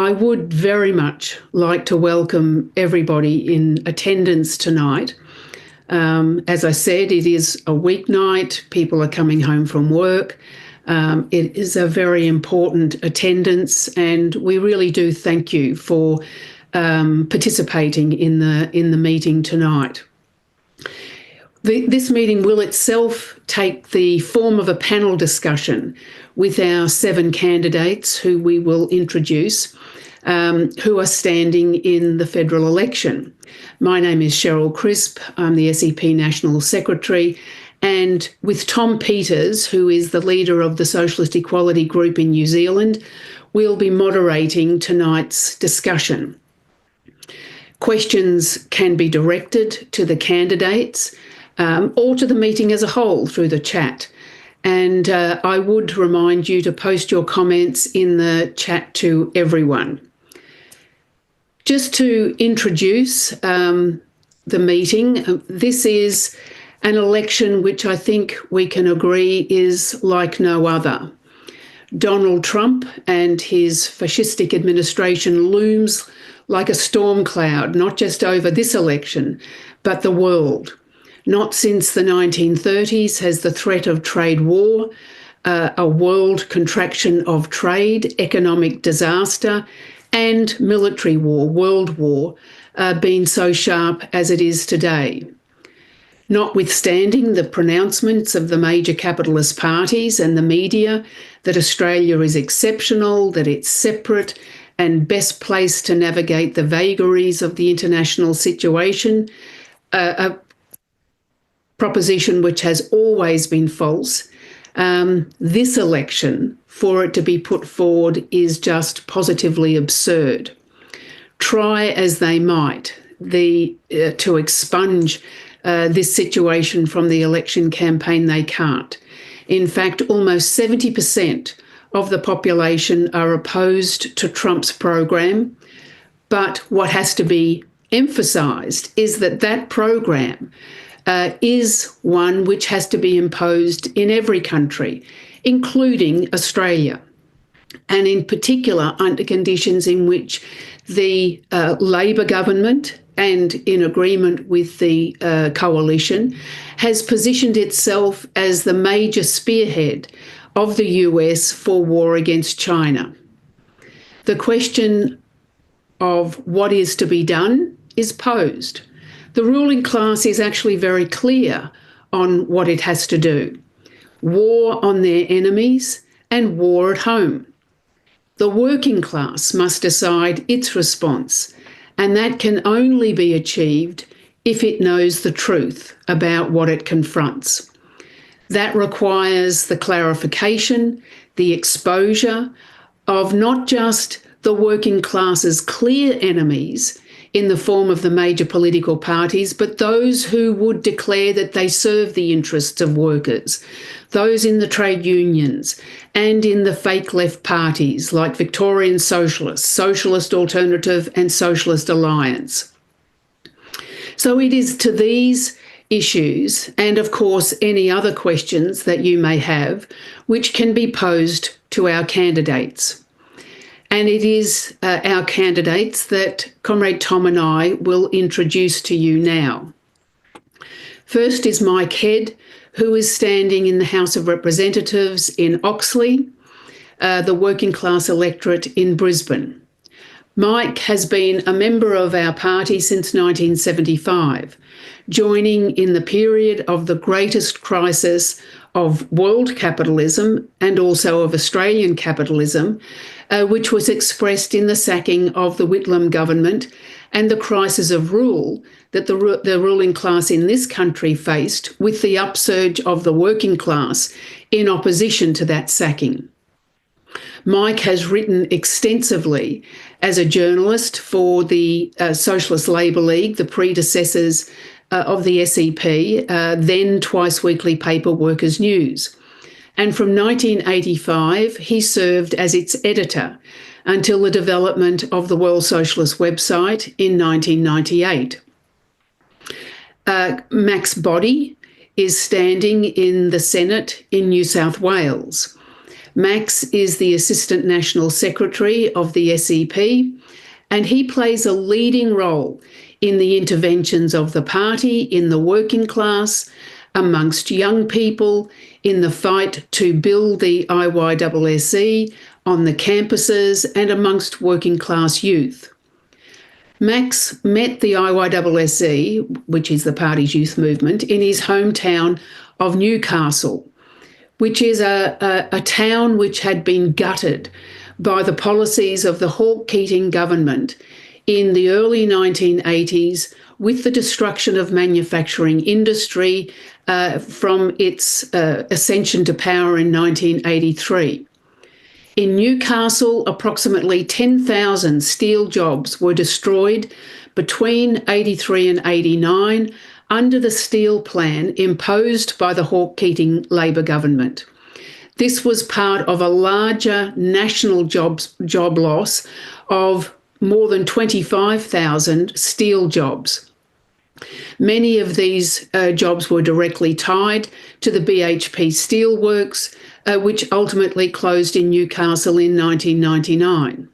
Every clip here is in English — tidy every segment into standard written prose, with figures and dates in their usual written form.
I would very much like to welcome everybody in attendance tonight. As I said, it is a weeknight. People are coming home from work. It is a very important attendance, and we really do thank you for participating in the meeting tonight. This meeting will itself take the form of a panel discussion with our 7 candidates who we will introduce, who are standing in the federal election. My name is Cheryl Crisp. I'm the SEP National Secretary, and with Tom Peters, who is the leader of the Socialist Equality Group in New Zealand, we'll be moderating tonight's discussion. Questions can be directed to the candidates or to the meeting as a whole through the chat. And I would remind you to post your comments in the chat to everyone. Just to introduce the meeting, this is an election which I think we can agree is like no other. Donald Trump and his fascistic administration looms like a storm cloud, not just over this election, but the world. Not since the 1930s has the threat of trade war, a world contraction of trade, economic disaster, and military war, world war, been so sharp as it is today. Notwithstanding the pronouncements of the major capitalist parties and the media that Australia is exceptional, that it's separate and best placed to navigate the vagaries of the international situation, a proposition which has always been false, this election, for it to be put forward, is just positively absurd. Try as they might to expunge this situation from the election campaign, they can't. In fact, almost 70% of the population are opposed to Trump's program. But what has to be emphasised is that that program is one which has to be imposed in every country, including Australia, and in particular under conditions in which the Labor government, and in agreement with the coalition, has positioned itself as the major spearhead of the US for war against China. The question of what is to be done is posed. The ruling class is actually very clear on what it has to do. War on their enemies and war at home. The working class must decide its response, and that can only be achieved if it knows the truth about what it confronts. That requires the clarification, the exposure of not just the working class's clear enemies in the form of the major political parties, but those who would declare that they serve the interests of workers, those in the trade unions and in the fake left parties like Victorian Socialists, Socialist Alternative and Socialist Alliance. So it is to these issues, and of course any other questions that you may have, which can be posed to our candidates. And it is our candidates that Comrade Tom and I will introduce to you now. First is Mike Head, who is standing in the House of Representatives in Oxley, the working class electorate in Brisbane. Mike has been a member of our party since 1975, joining in the period of the greatest crisis of world capitalism and also of Australian capitalism, which was expressed in the sacking of the Whitlam government and the crisis of rule that the ruling class in this country faced with the upsurge of the working class in opposition to that sacking. Mike has written extensively as a journalist for the Socialist Labour League, the predecessors of the SEP, then twice-weekly paper Workers' News. And from 1985, he served as its editor until the development of the World Socialist website in 1998. Max Boddy is standing in the Senate in New South Wales. Max is the Assistant National Secretary of the SEP, and he plays a leading role in the interventions of the party in the working class, amongst young people, in the fight to build the IYSSE on the campuses, and amongst working class youth. Max met the IYSSE, which is the party's youth movement, in his hometown of Newcastle, which is a town which had been gutted by the policies of the Hawke-Keating government in the early 1980s with the destruction of manufacturing industry from its ascension to power in 1983. In Newcastle, approximately 10,000 steel jobs were destroyed between 83 and 89 under the steel plan imposed by the Hawke-Keating Labor government. This was part of a larger national job loss of more than 25,000 steel jobs. Many of these jobs were directly tied to the BHP steelworks, which ultimately closed in Newcastle in 1999.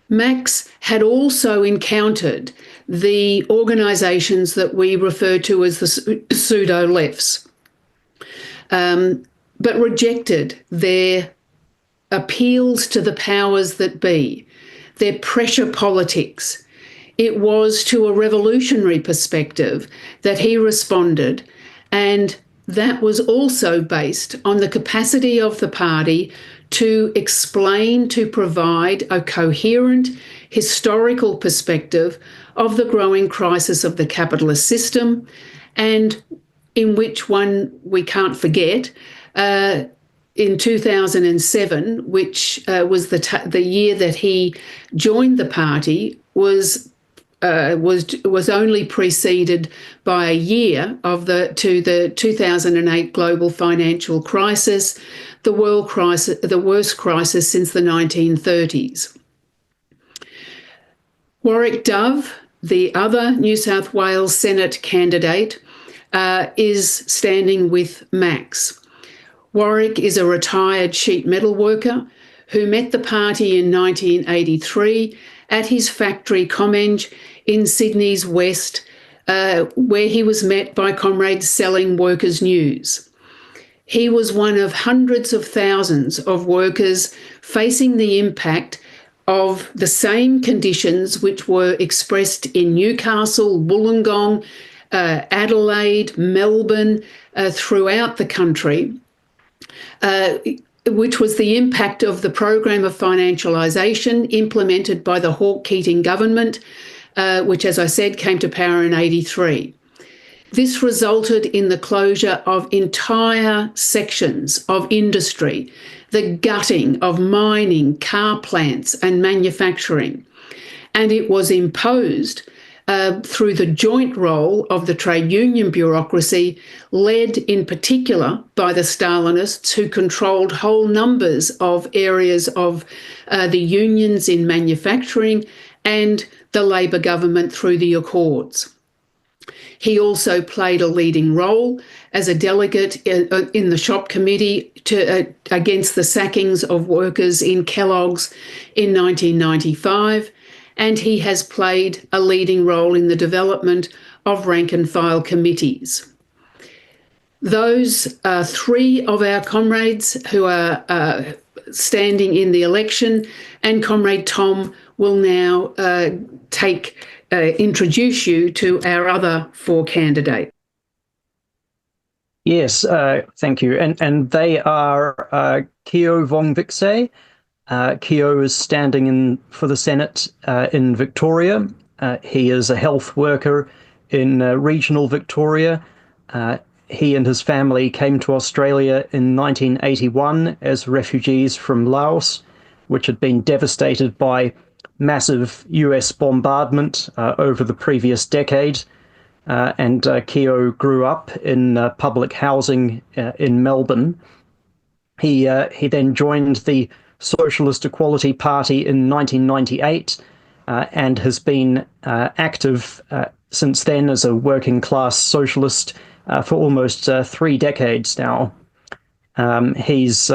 Max had also encountered the organisations that we refer to as the pseudo-lefts, but rejected their appeals to the powers that be, their pressure politics. It was to a revolutionary perspective that he responded, and that was also based on the capacity of the party to explain, to provide a coherent historical perspective of the growing crisis of the capitalist system, and in which one we can't forget, in 2007, which was the year that he joined the party, was only preceded by a year of the 2008 global financial crisis, the worst crisis since the 1930s. Warwick Dove, the other New South Wales Senate candidate, is standing with Max. Warwick is a retired sheet metal worker who met the party in 1983 at his factory Comenge in Sydney's West, where he was met by comrades selling workers' news. He was one of hundreds of thousands of workers facing the impact of the same conditions which were expressed in Newcastle, Wollongong, Adelaide, Melbourne, throughout the country, which was the impact of the program of financialisation implemented by the Hawke-Keating government, which, as I said, came to power in 83. This resulted in the closure of entire sections of industry, the gutting of mining, car plants and manufacturing. And it was imposed through the joint role of the trade union bureaucracy, led in particular by the Stalinists, who controlled whole numbers of areas of the unions in manufacturing and the Labor government through the Accords. He also played a leading role as a delegate in the shop committee against the sackings of workers in Kellogg's in 1995, and he has played a leading role in the development of rank and file committees. Those are three of our comrades who are standing in the election, and Comrade Tom will now introduce you to our other four candidates. Yes, thank you. And they are Keo Vongvixay. Keo is standing for the Senate in Victoria. He is a health worker in regional Victoria. He and his family came to Australia in 1981 as refugees from Laos, which had been devastated by massive US bombardment over the previous decade. And Keo grew up in public housing in Melbourne. He then joined the Socialist Equality Party in 1998 and has been active since then as a working class socialist for almost 3 decades now. He's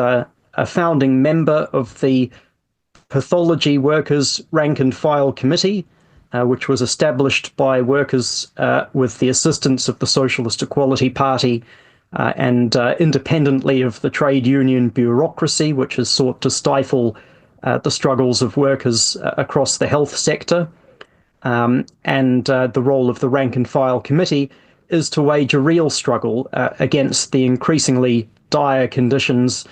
a founding member of the Pathology Workers Rank and File Committee, which was established by workers with the assistance of the Socialist Equality Party and independently of the trade union bureaucracy, which has sought to stifle the struggles of workers across the health sector. And the role of the Rank and File Committee is to wage a real struggle against the increasingly dire conditions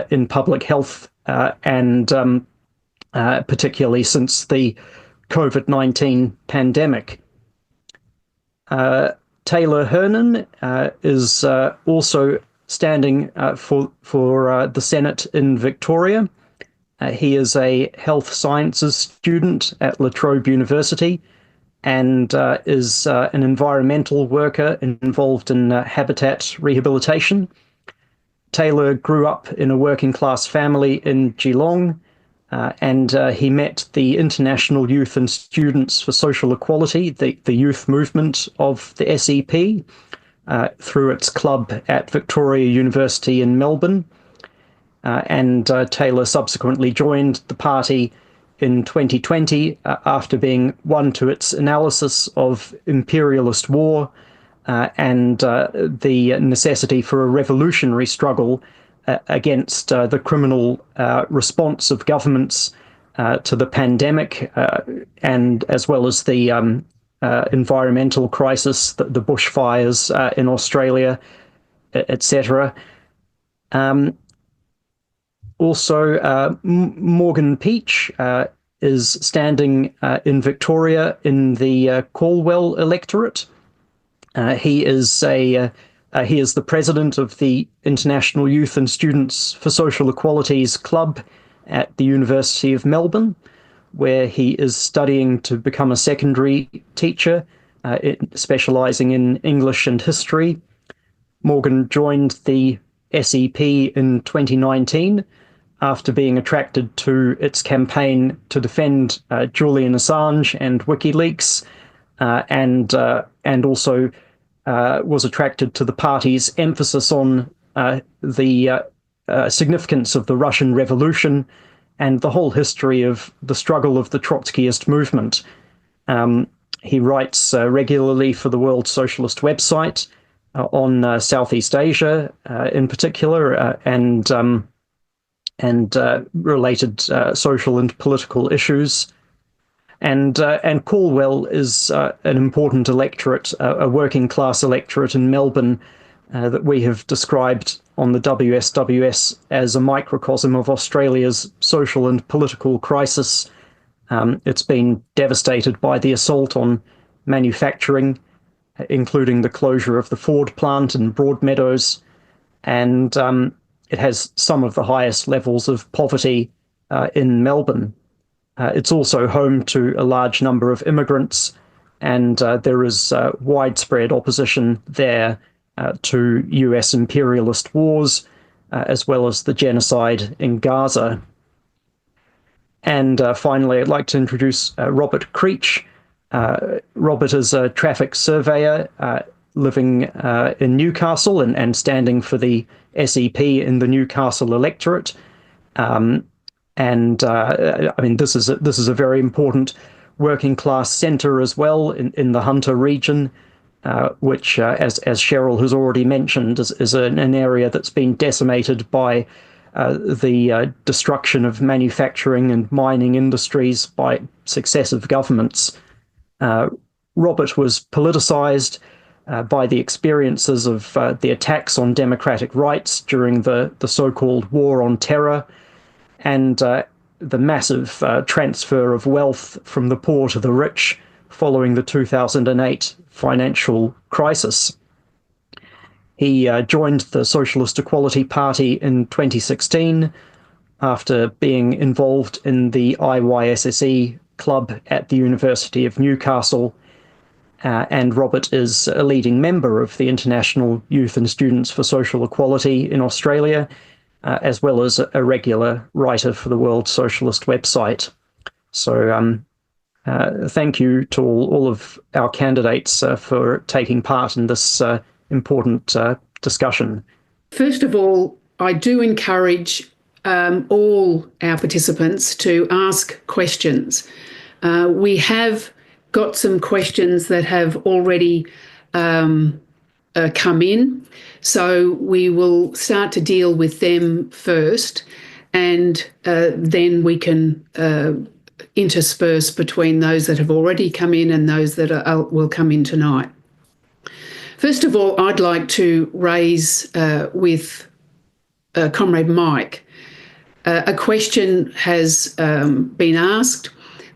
in public health and particularly since the COVID-19 pandemic. Taylor Hernan is also standing for the Senate in Victoria. He is a health sciences student at La Trobe University and is an environmental worker involved in habitat rehabilitation. Taylor grew up in a working class family in Geelong, and he met the International Youth and Students for Social Equality, the youth movement of the SEP, through its club at Victoria University in Melbourne. And Taylor subsequently joined the party in 2020 after being won to its analysis of imperialist war and the necessity for a revolutionary struggle against the criminal response of governments to the pandemic, and as well as the environmental crisis, the bushfires in Australia, etc. Also, Morgan Peach is standing in Victoria in the Calwell electorate. He is the president of the International Youth and Students for Social Equality's club at the University of Melbourne, where he is studying to become a secondary teacher, specialising in English and history. Morgan joined the SEP in 2019 after being attracted to its campaign to defend Julian Assange and WikiLeaks, and also was attracted to the party's emphasis on the significance of the Russian Revolution and the whole history of the struggle of the Trotskyist movement. He writes regularly for the World Socialist website on Southeast Asia in particular, and related social and political issues. And Calwell is an important electorate, a working class electorate in Melbourne that we have described on the WSWS as a microcosm of Australia's social and political crisis. It's been devastated by the assault on manufacturing, including the closure of the Ford plant in Broadmeadows, and it has some of the highest levels of poverty in Melbourne. It's also home to a large number of immigrants, and there is widespread opposition there to US imperialist wars, as well as the genocide in Gaza. And finally, I'd like to introduce Robert Creech. Robert is a traffic surveyor living in Newcastle and standing for the SEP in the Newcastle electorate. I mean, this is a very important working class centre as well in the Hunter region, which, as Cheryl has already mentioned, is an area that's been decimated by the destruction of manufacturing and mining industries by successive governments. Robert was politicised by the experiences of the attacks on democratic rights during the so-called War on Terror, and the massive transfer of wealth from the poor to the rich following the 2008 financial crisis. He joined the Socialist Equality Party in 2016 after being involved in the IYSSE club at the University of Newcastle, and Robert is a leading member of the International Youth and Students for Social Equality in Australia, as well as a regular writer for the World Socialist website. So thank you to all of our candidates for taking part in this important discussion. First of all, I do encourage all our participants to ask questions. We have got some questions that have already come in, so we will start to deal with them first, and then we can intersperse between those that have already come in and those that will come in tonight. First of all, I'd like to raise with Comrade Mike. A question has been asked.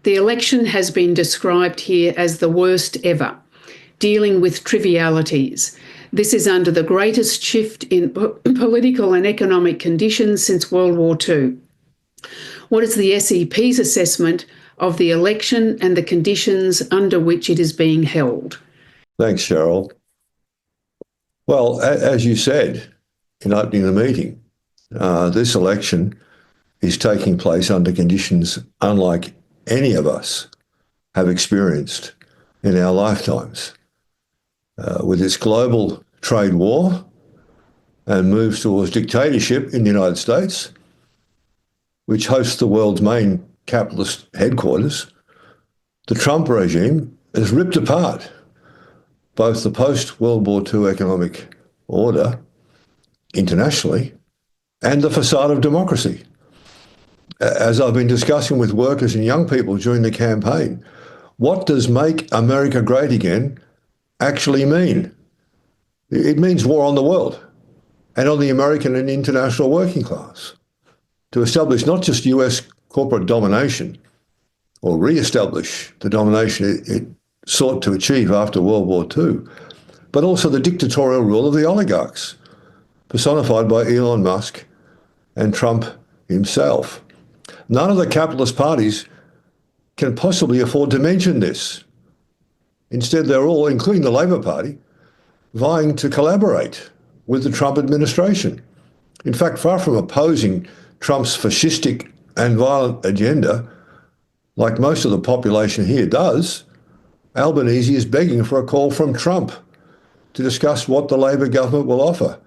The election has been described here as the worst ever, dealing with trivialities. This is under the greatest shift in political and economic conditions since World War II. What is the SEP's assessment of the election and the conditions under which it is being held? Thanks, Cheryl. Well, as you said in opening the meeting, this election is taking place under conditions unlike any of us have experienced in our lifetimes. With its global trade war and moves towards dictatorship in the United States, which hosts the world's main capitalist headquarters, the Trump regime has ripped apart both the post-World War II economic order internationally and the facade of democracy. As I've been discussing with workers and young people during the campaign, what does make America great again actually mean? It means war on the world and on the American and international working class, to establish not just US corporate domination or re-establish the domination it sought to achieve after World War II, but also the dictatorial rule of the oligarchs, personified by Elon Musk and Trump himself. None of the capitalist parties can possibly afford to mention this. Instead, they're all, including the Labor Party, vying to collaborate with the Trump administration. In fact, far from opposing Trump's fascistic and violent agenda, like most of the population here does, Albanese is begging for a call from Trump to discuss what the Labor government will offer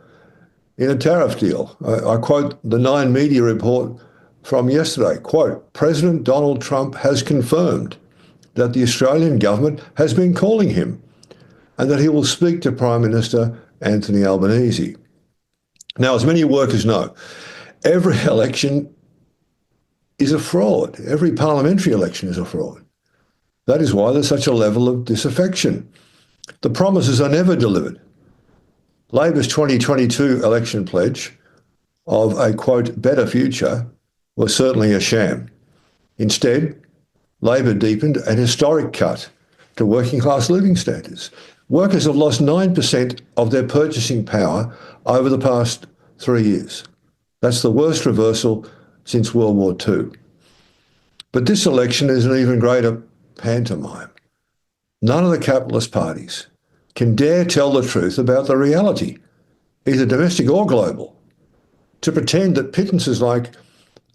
in a tariff deal. I quote the Nine Media report from yesterday, quote, "President Donald Trump has confirmed that the Australian government has been calling him and that he will speak to Prime Minister Anthony Albanese." Now, as many workers know, every election is a fraud. Every parliamentary election is a fraud. That is why there's such a level of disaffection. The promises are never delivered. Labor's 2022 election pledge of a, quote, better future was certainly a sham. Instead, Labor deepened an historic cut to working class living standards. Workers have lost 9% of their purchasing power over the past 3 years. That's the worst reversal since World War II. But this election is an even greater pantomime. None of the capitalist parties can dare tell the truth about the reality, either domestic or global, to pretend that pittances like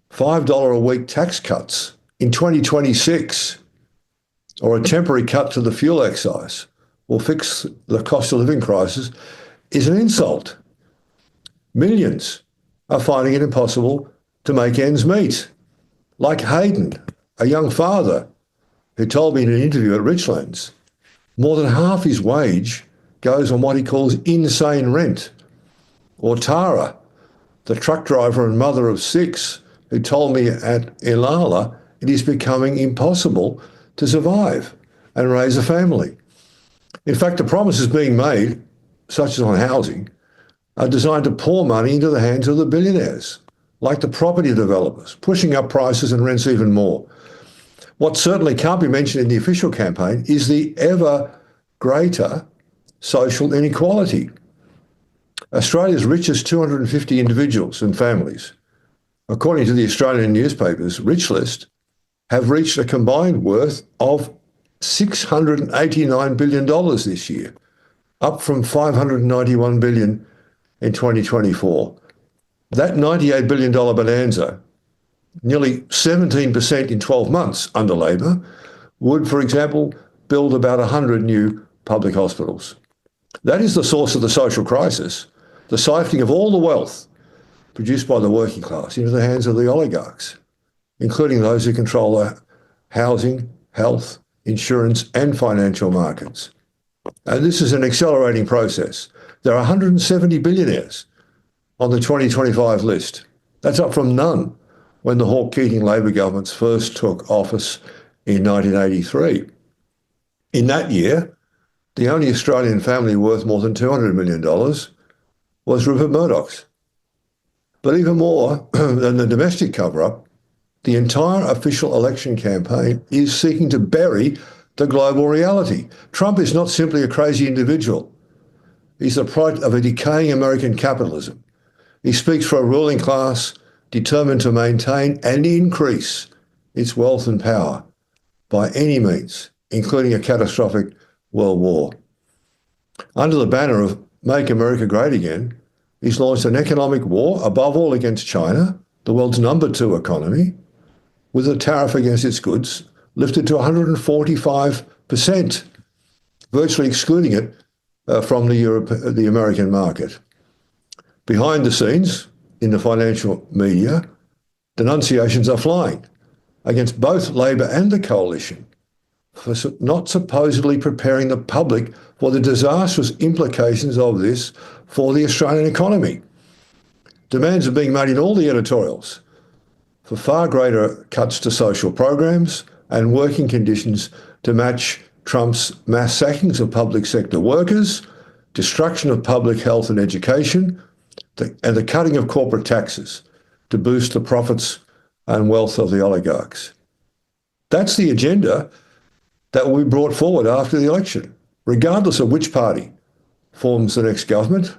$5 a week tax cuts in 2026 or a temporary cut to the fuel excise will fix the cost of living crisis is an insult. Millions are finding it impossible to make ends meet. Like Hayden, a young father who told me in an interview at Richlands, more than half his wage goes on what he calls insane rent. Or Tara, the truck driver and mother of 6, who told me at Ilala it is becoming impossible to survive and raise a family. In fact, the promises being made, such as on housing, are designed to pour money into the hands of the billionaires, like the property developers, pushing up prices and rents even more. What certainly can't be mentioned in the official campaign is the ever greater social inequality. Australia's richest 250 individuals and families, according to the Australian newspapers' Rich List, have reached a combined worth of $689 billion this year, up from $591 billion in 2024. That $98 billion bonanza, nearly 17% in 12 months under Labor, would, for example, build about 100 new public hospitals. That is the source of the social crisis, the siphoning of all the wealth produced by the working class into the hands of the oligarchs, including those who control the housing, health, insurance and financial markets. And this is an accelerating process. There are 170 billionaires on the 2025 list. That's up from none when the Hawke-Keating Labor governments first took office in 1983. In that year, the only Australian family worth more than $200 million was Rupert Murdoch's. But even more than the domestic cover-up, the entire official election campaign is seeking to bury the global reality. Trump is not simply a crazy individual. He's the product of a decaying American capitalism. He speaks for a ruling class determined to maintain and increase its wealth and power by any means, including a catastrophic world war. Under the banner of Make America Great Again, he's launched an economic war, above all against China, the world's #2 economy, with a tariff against its goods lifted to 145%, virtually excluding it from the American market. Behind the scenes, in the financial media, denunciations are flying against both Labor and the coalition for not supposedly preparing the public for the disastrous implications of this for the Australian economy. Demands are being made in all the editorials for far greater cuts to social programs and working conditions to match Trump's mass sackings of public sector workers, destruction of public health and education, and the cutting of corporate taxes to boost the profits and wealth of the oligarchs. That's the agenda that will be brought forward after the election, regardless of which party forms the next government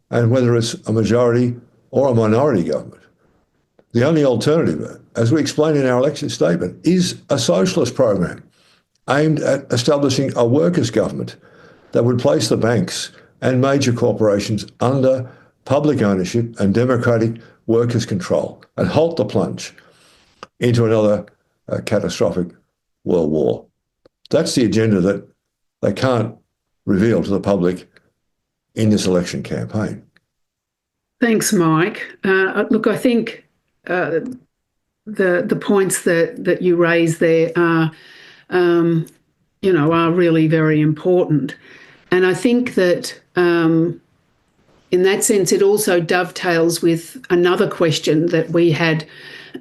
and whether it's a majority or a minority government. The only alternative, as we explained in our election statement, is a socialist program aimed at establishing a workers' government that would place the banks and major corporations under public ownership and democratic workers' control and halt the plunge into another catastrophic world war. That's the agenda that they can't reveal to the public in this election campaign. Thanks, Mike. Look, I think the points that you raise there are, are really very important. And I think that in that sense, it also dovetails with another question that we had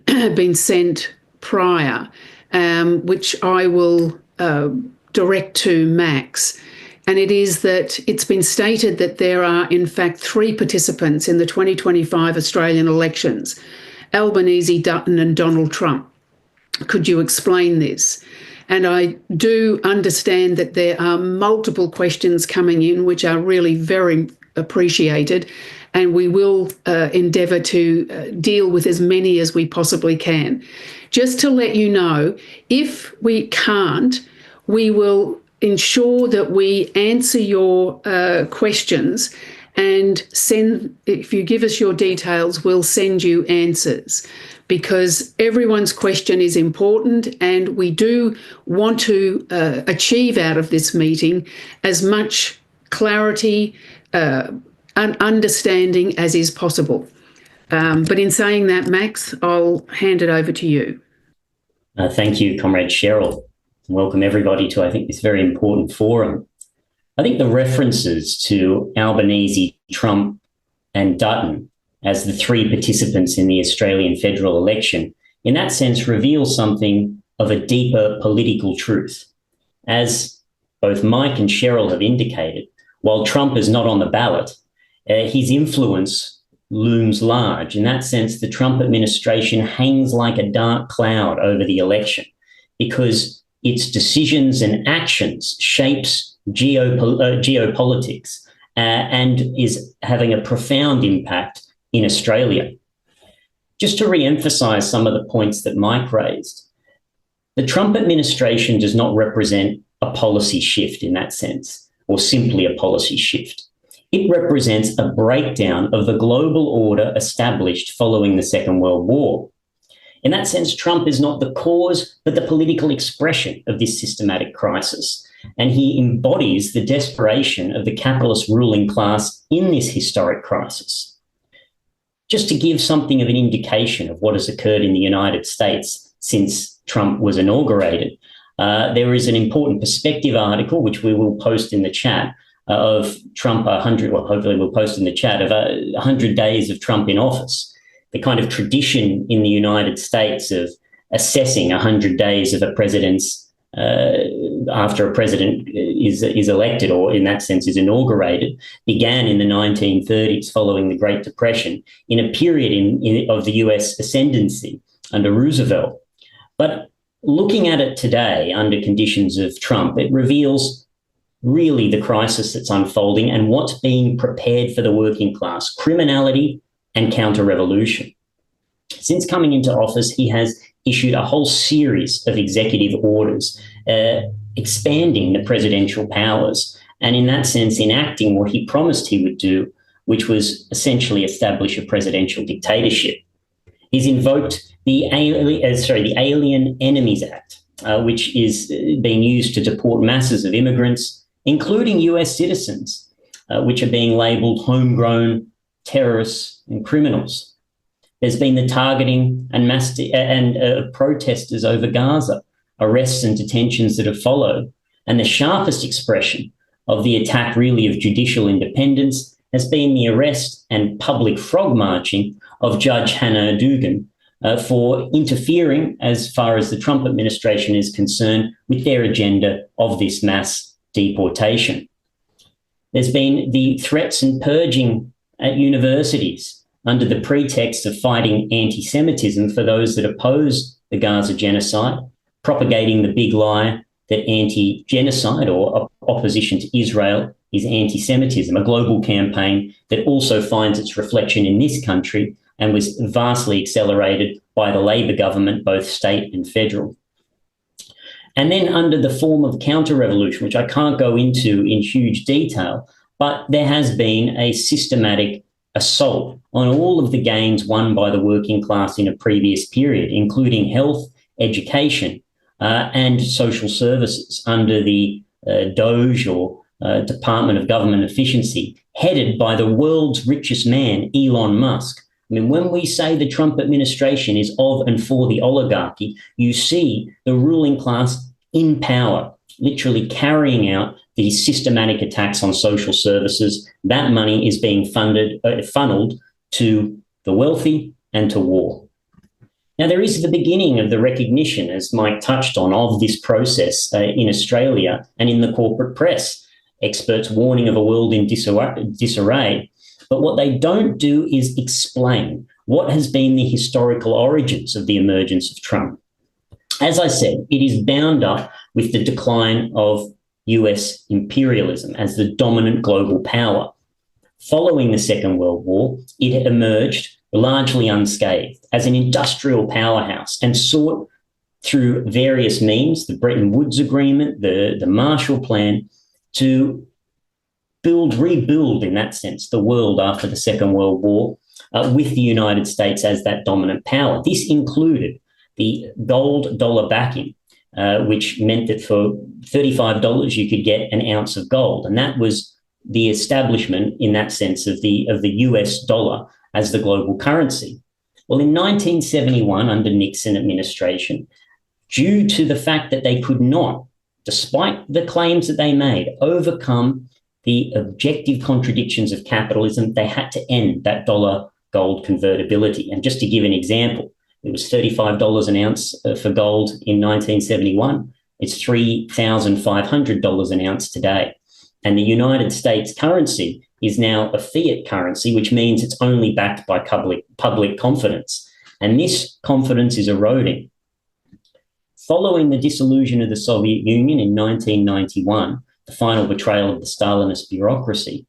been sent prior, which I will direct to Max. And it is that it's been stated that there are, in fact, 3 participants in the 2025 Australian elections: Albanese, Dutton and Donald Trump. Could you explain this? And I do understand that there are multiple questions coming in, which are really very appreciated, and we will endeavour to deal with as many as we possibly can. Just to let you know, if we can't, we will ensure that we answer your questions and if you give us your details, we'll send you answers, because everyone's question is important and we do want to achieve out of this meeting as much clarity and understanding as is possible. But in saying that, Max, I'll hand it over to you. Thank you, Comrade Cheryl. Welcome everybody to, I think, this very important forum. I think the references to Albanese, Trump and Dutton as the 3 participants in the Australian federal election, in that sense, reveal something of a deeper political truth. As both Mike and Cheryl have indicated, while Trump is not on the ballot, his influence looms large. In that sense, the Trump administration hangs like a dark cloud over the election because its decisions and actions shapes geopolitics and is having a profound impact in Australia. Just to re-emphasize some of the points that Mike raised, the Trump administration does not represent a policy shift in that sense, or simply a policy shift. It represents a breakdown of the global order established following the Second World War. In that sense, Trump is not the cause, but the political expression of this systematic crisis. And he embodies the desperation of the capitalist ruling class in this historic crisis. Just to give something of an indication of what has occurred in the United States since Trump was inaugurated, there is an important perspective article, which we will post in the chat, of Trump 100, well, hopefully we'll post in the chat, of 100 days of Trump in office. The kind of tradition in the United States of assessing 100 days of a president's after a president is elected, or in that sense is inaugurated, began in the 1930s following the Great Depression, in a period of the US ascendancy under Roosevelt. But looking at it today under conditions of Trump, it reveals really the crisis that's unfolding and what's being prepared for the working class: criminality and counter-revolution. Since coming into office, he has issued a whole series of executive orders expanding the presidential powers, and in that sense enacting what he promised he would do, which was essentially establish a presidential dictatorship. He's invoked the Alien Enemies Act, which is being used to deport masses of immigrants, including US citizens, which are being labelled homegrown terrorists and criminals. There's been the targeting and protesters over Gaza, arrests and detentions that have followed. And the sharpest expression of the attack really of judicial independence has been the arrest and public frog marching of Judge Hannah Dugan for interfering, as far as the Trump administration is concerned, with their agenda of this mass deportation. There's been the threats and purging at universities under the pretext of fighting anti-Semitism for those that oppose the Gaza genocide, propagating the big lie that anti-genocide or opposition to Israel is anti-Semitism, a global campaign that also finds its reflection in this country and was vastly accelerated by the Labor government, both state and federal. And then under the form of counter-revolution, which I can't go into in huge detail, but there has been a systematic assault on all of the gains won by the working class in a previous period, including health, education, and social services under the DOGE, or Department of Government Efficiency, headed by the world's richest man, Elon Musk. I mean, when we say the Trump administration is of and for the oligarchy, you see the ruling class in power, literally carrying out these systematic attacks on social services. That money is being funneled to the wealthy and to war. Now, there is the beginning of the recognition, as Mike touched on, of this process in Australia and in the corporate press. Experts warning of a world in disarray. But what they don't do is explain what has been the historical origins of the emergence of Trump. As I said, it is bound up with the decline of US imperialism as the dominant global power. Following the Second World War, it emerged largely unscathed as an industrial powerhouse and sought through various means, the Bretton Woods Agreement, the Marshall Plan, to rebuild in that sense the world after the Second World War with the United States as that dominant power. This included the gold dollar backing, which meant that for $35 you could get an ounce of gold. And that was the establishment in that sense of the US dollar as the global currency. Well, in 1971, under Nixon administration, due to the fact that they could not, despite the claims that they made, overcome the objective contradictions of capitalism, they had to end that dollar gold convertibility. And just to give an example, it was $35 an ounce for gold in 1971. It's $3,500 an ounce today. And the United States currency is now a fiat currency, which means it's only backed by public confidence. And this confidence is eroding. Following the dissolution of the Soviet Union in 1991, the final betrayal of the Stalinist bureaucracy,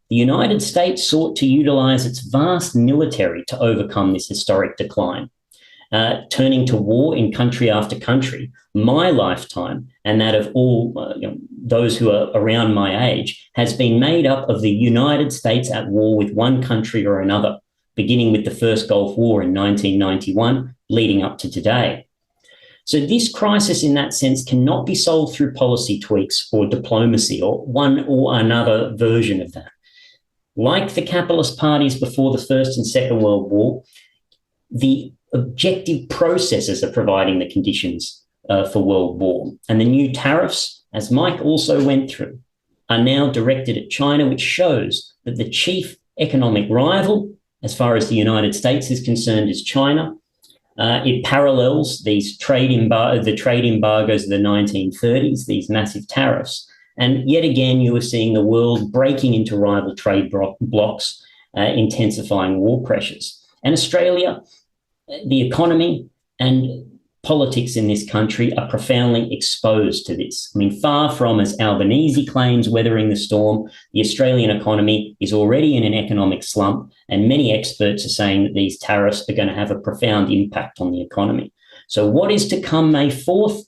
the United States sought to utilize its vast military to overcome this historic decline, turning to war in country after country. My lifetime, and that of all those who are around my age, has been made up of the United States at war with one country or another, beginning with the first Gulf War in 1991, leading up to today. So this crisis in that sense cannot be solved through policy tweaks or diplomacy or one or another version of that. like the capitalist parties before the First and Second World War, the objective processes are providing the conditions for world war. And the new tariffs, as Mike also went through, are now directed at China, which shows that the chief economic rival, as far as the United States is concerned, is China. It parallels these the trade embargoes of the 1930s, these massive tariffs. And yet again, you are seeing the world breaking into rival trade blocs, intensifying war pressures. And Australia, the economy and politics in this country are profoundly exposed to this. I mean, far from, as Albanese claims, weathering the storm, the Australian economy is already in an economic slump, and many experts are saying that these tariffs are going to have a profound impact on the economy. So what is to come May 4th?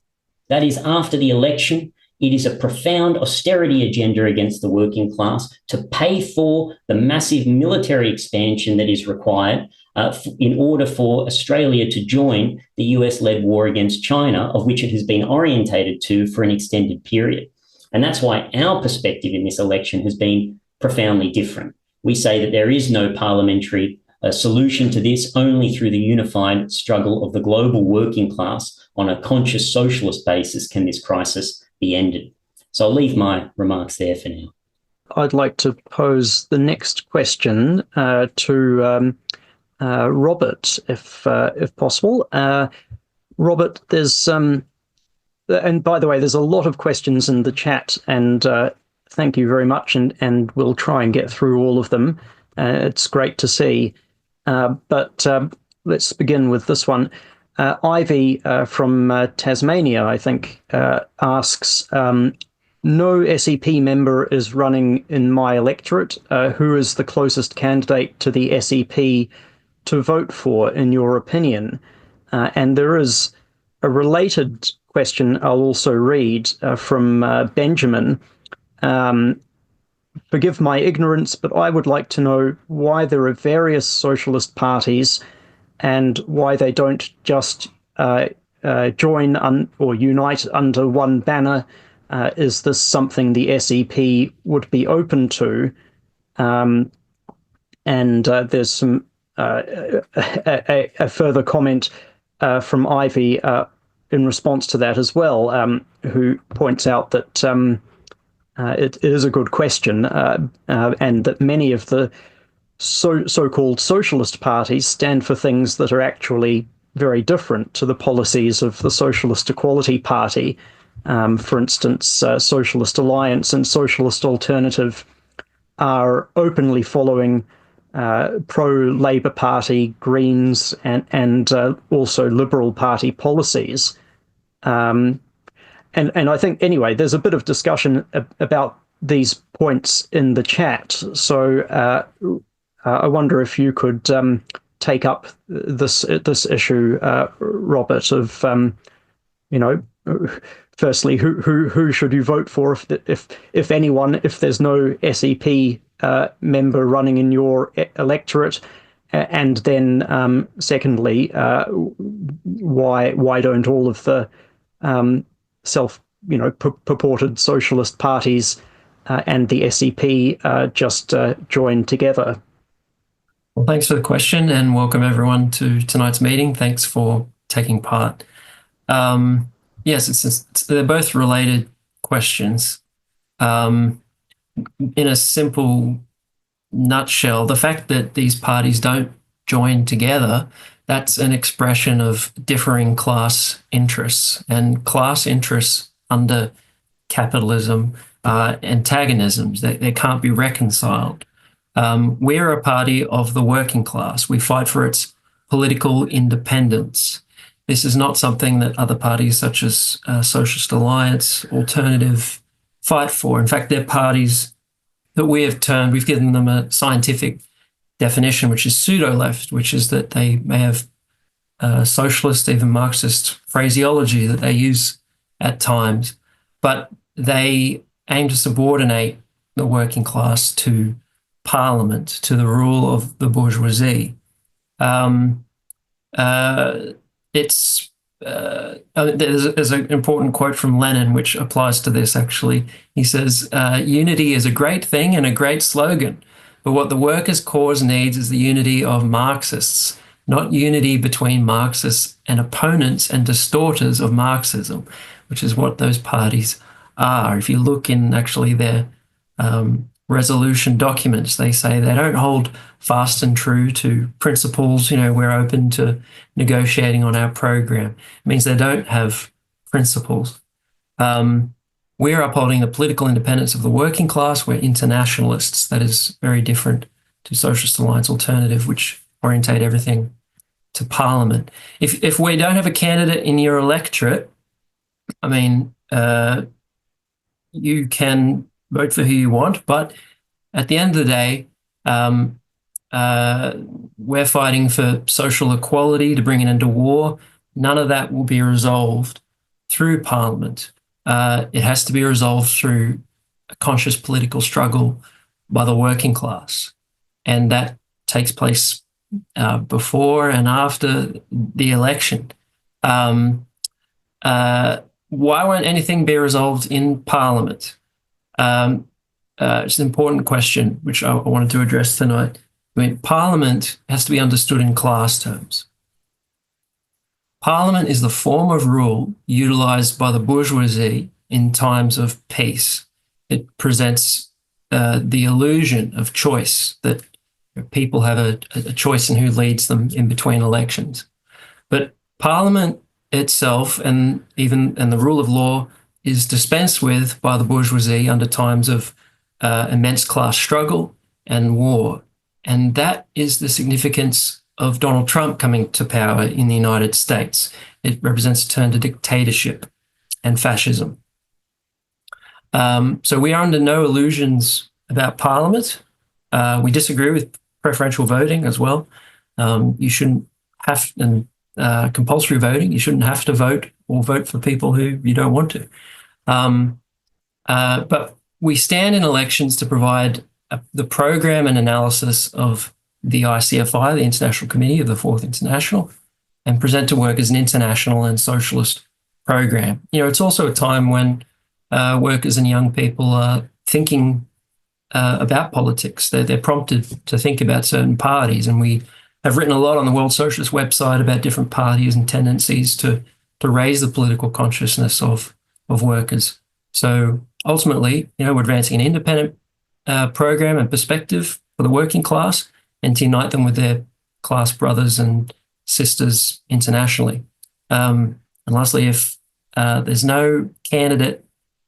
That is after the election. It is a profound austerity agenda against the working class to pay for the massive military expansion that is required in order for Australia to join the US-led war against China, of which it has been orientated to for an extended period. And that's why our perspective in this election has been profoundly different. We say that there is no parliamentary solution to this. Only through the unified struggle of the global working class on a conscious socialist basis can this crisis be ended. So I'll leave my remarks there for now. I'd like to pose the next question to Robert, if possible. Robert, there's and by the way, there's a lot of questions in the chat, and thank you very much, and we'll try and get through all of them. It's great to see. But let's begin with this one. Ivy from Tasmania, I think, asks, no SEP member is running in my electorate. Who is the closest candidate to the SEP to vote for, in your opinion? And there is a related question I'll also read from Benjamin. Forgive my ignorance, but I would like to know why there are various socialist parties and why they don't just join or unite under one banner. Is this something the SEP would be open to? And there's some a further comment from Ivy in response to that as well, who points out that it is a good question, and that many of the so-called socialist parties stand for things that are actually very different to the policies of the Socialist Equality Party. For instance, Socialist Alliance and Socialist Alternative are openly following pro-Labour Party, Greens, and also Liberal Party policies. And I think, anyway, there's a bit of discussion about these points in the chat. So I wonder if you could take up this issue, Robert, of firstly, who should you vote for if anyone, if there's no SEP member running in your electorate, and then secondly, why don't all of the purported socialist parties and the SEP just join together? Well, thanks for the question, and welcome everyone to tonight's meeting. Thanks for taking part. Yes, they're both related questions. In a simple nutshell, the fact that these parties don't join together, that's an expression of differing class interests, and class interests under capitalism are antagonisms. They can't be reconciled. We're a party of the working class. We fight for its political independence. This is not something that other parties such as Socialist Alliance, Alternative, fight for. In fact, they're parties that we've given them a scientific definition, which is pseudo-left, which is that they may have socialist, even Marxist phraseology that they use at times, but they aim to subordinate the working class to Parliament, to the rule of the bourgeoisie. There's an important quote from Lenin which applies to this, actually. He says, unity is a great thing and a great slogan, But what the workers' cause needs is the unity of Marxists, not unity between Marxists and opponents and distorters of Marxism, which is what those parties are. If you look in actually their resolution documents, they say they don't hold fast and true to principles. We're open to negotiating on our program. It means they don't have principles. We're upholding the political independence of the working class. We're internationalists. That is very different to Socialist Alliance Alternative, which orientate everything to Parliament. If we don't have a candidate in your electorate, you can vote for who you want, but at the end of the day, we're fighting for social equality, to bring an end to war. None of that will be resolved through Parliament. It has to be resolved through a conscious political struggle by the working class. And that takes place before and after the election. Why won't anything be resolved in Parliament? It's an important question, which I wanted to address tonight. Parliament has to be understood in class terms. Parliament is the form of rule utilised by the bourgeoisie in times of peace. It presents the illusion of choice, that people have a choice in who leads them in between elections. But Parliament itself and the rule of law is dispensed with by the bourgeoisie under times of immense class struggle and war. And that is the significance of Donald Trump coming to power in the United States. It represents a turn to dictatorship and fascism. So we are under no illusions about Parliament. We disagree with preferential voting as well. You shouldn't have, and compulsory voting, you shouldn't have to vote or vote for people who you don't want to. But we stand in elections to provide the program and analysis of the ICFI, the International Committee of the Fourth International, and present to workers an international and socialist program. It's also a time when workers and young people are thinking about politics. They're prompted to think about certain parties, and we have written a lot on the World Socialist website about different parties and tendencies to raise the political consciousness of workers. So ultimately, we're advancing an independent program and perspective for the working class, and to unite them with their class brothers and sisters internationally. And lastly, if there's no candidate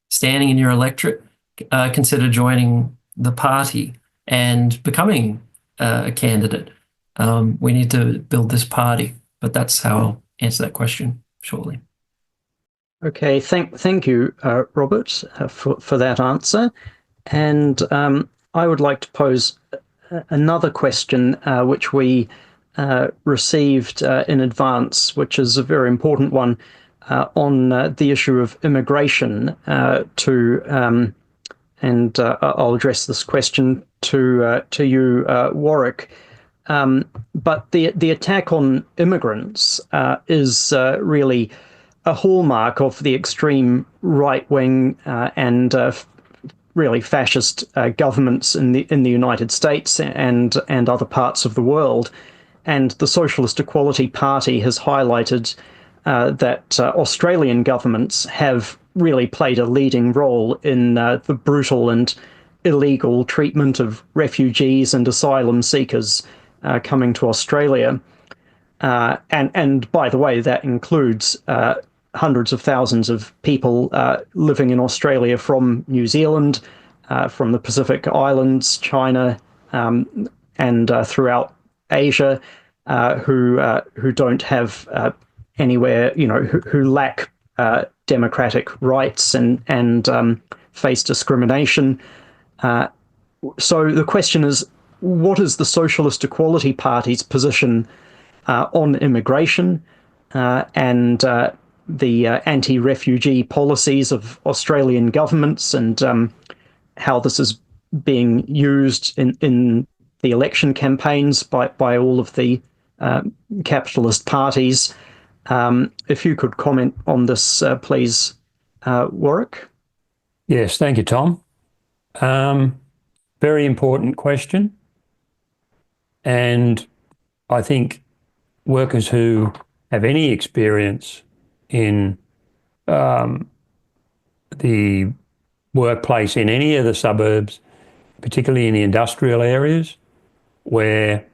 standing in your electorate, consider joining the party and becoming a candidate. We need to build this party, but that's how I'll answer that question shortly. Okay, thank you, Robert, for that answer. And I would like to pose another question which we received in advance, which is a very important one, on the issue of immigration. And I'll address this question to you, Warwick. But the attack on immigrants is really a hallmark of the extreme right-wing and really fascist governments in the United States and other parts of the world. And the Socialist Equality Party has highlighted that Australian governments have really played a leading role in the brutal and illegal treatment of refugees and asylum seekers coming to Australia. And by the way, that includes hundreds of thousands of people living in Australia from New Zealand, from the Pacific Islands, China, and throughout Asia, who don't have anywhere, who lack democratic rights and face discrimination. So the question is, what is the Socialist Equality Party's position on immigration and the anti-refugee policies of Australian governments, and how this is being used in the election campaigns by all of the capitalist parties? If you could comment on this, please, Warwick. Yes, thank you, Tom. Very important question. And I think workers who have any experience in the workplace in any of the suburbs, particularly in the industrial areas where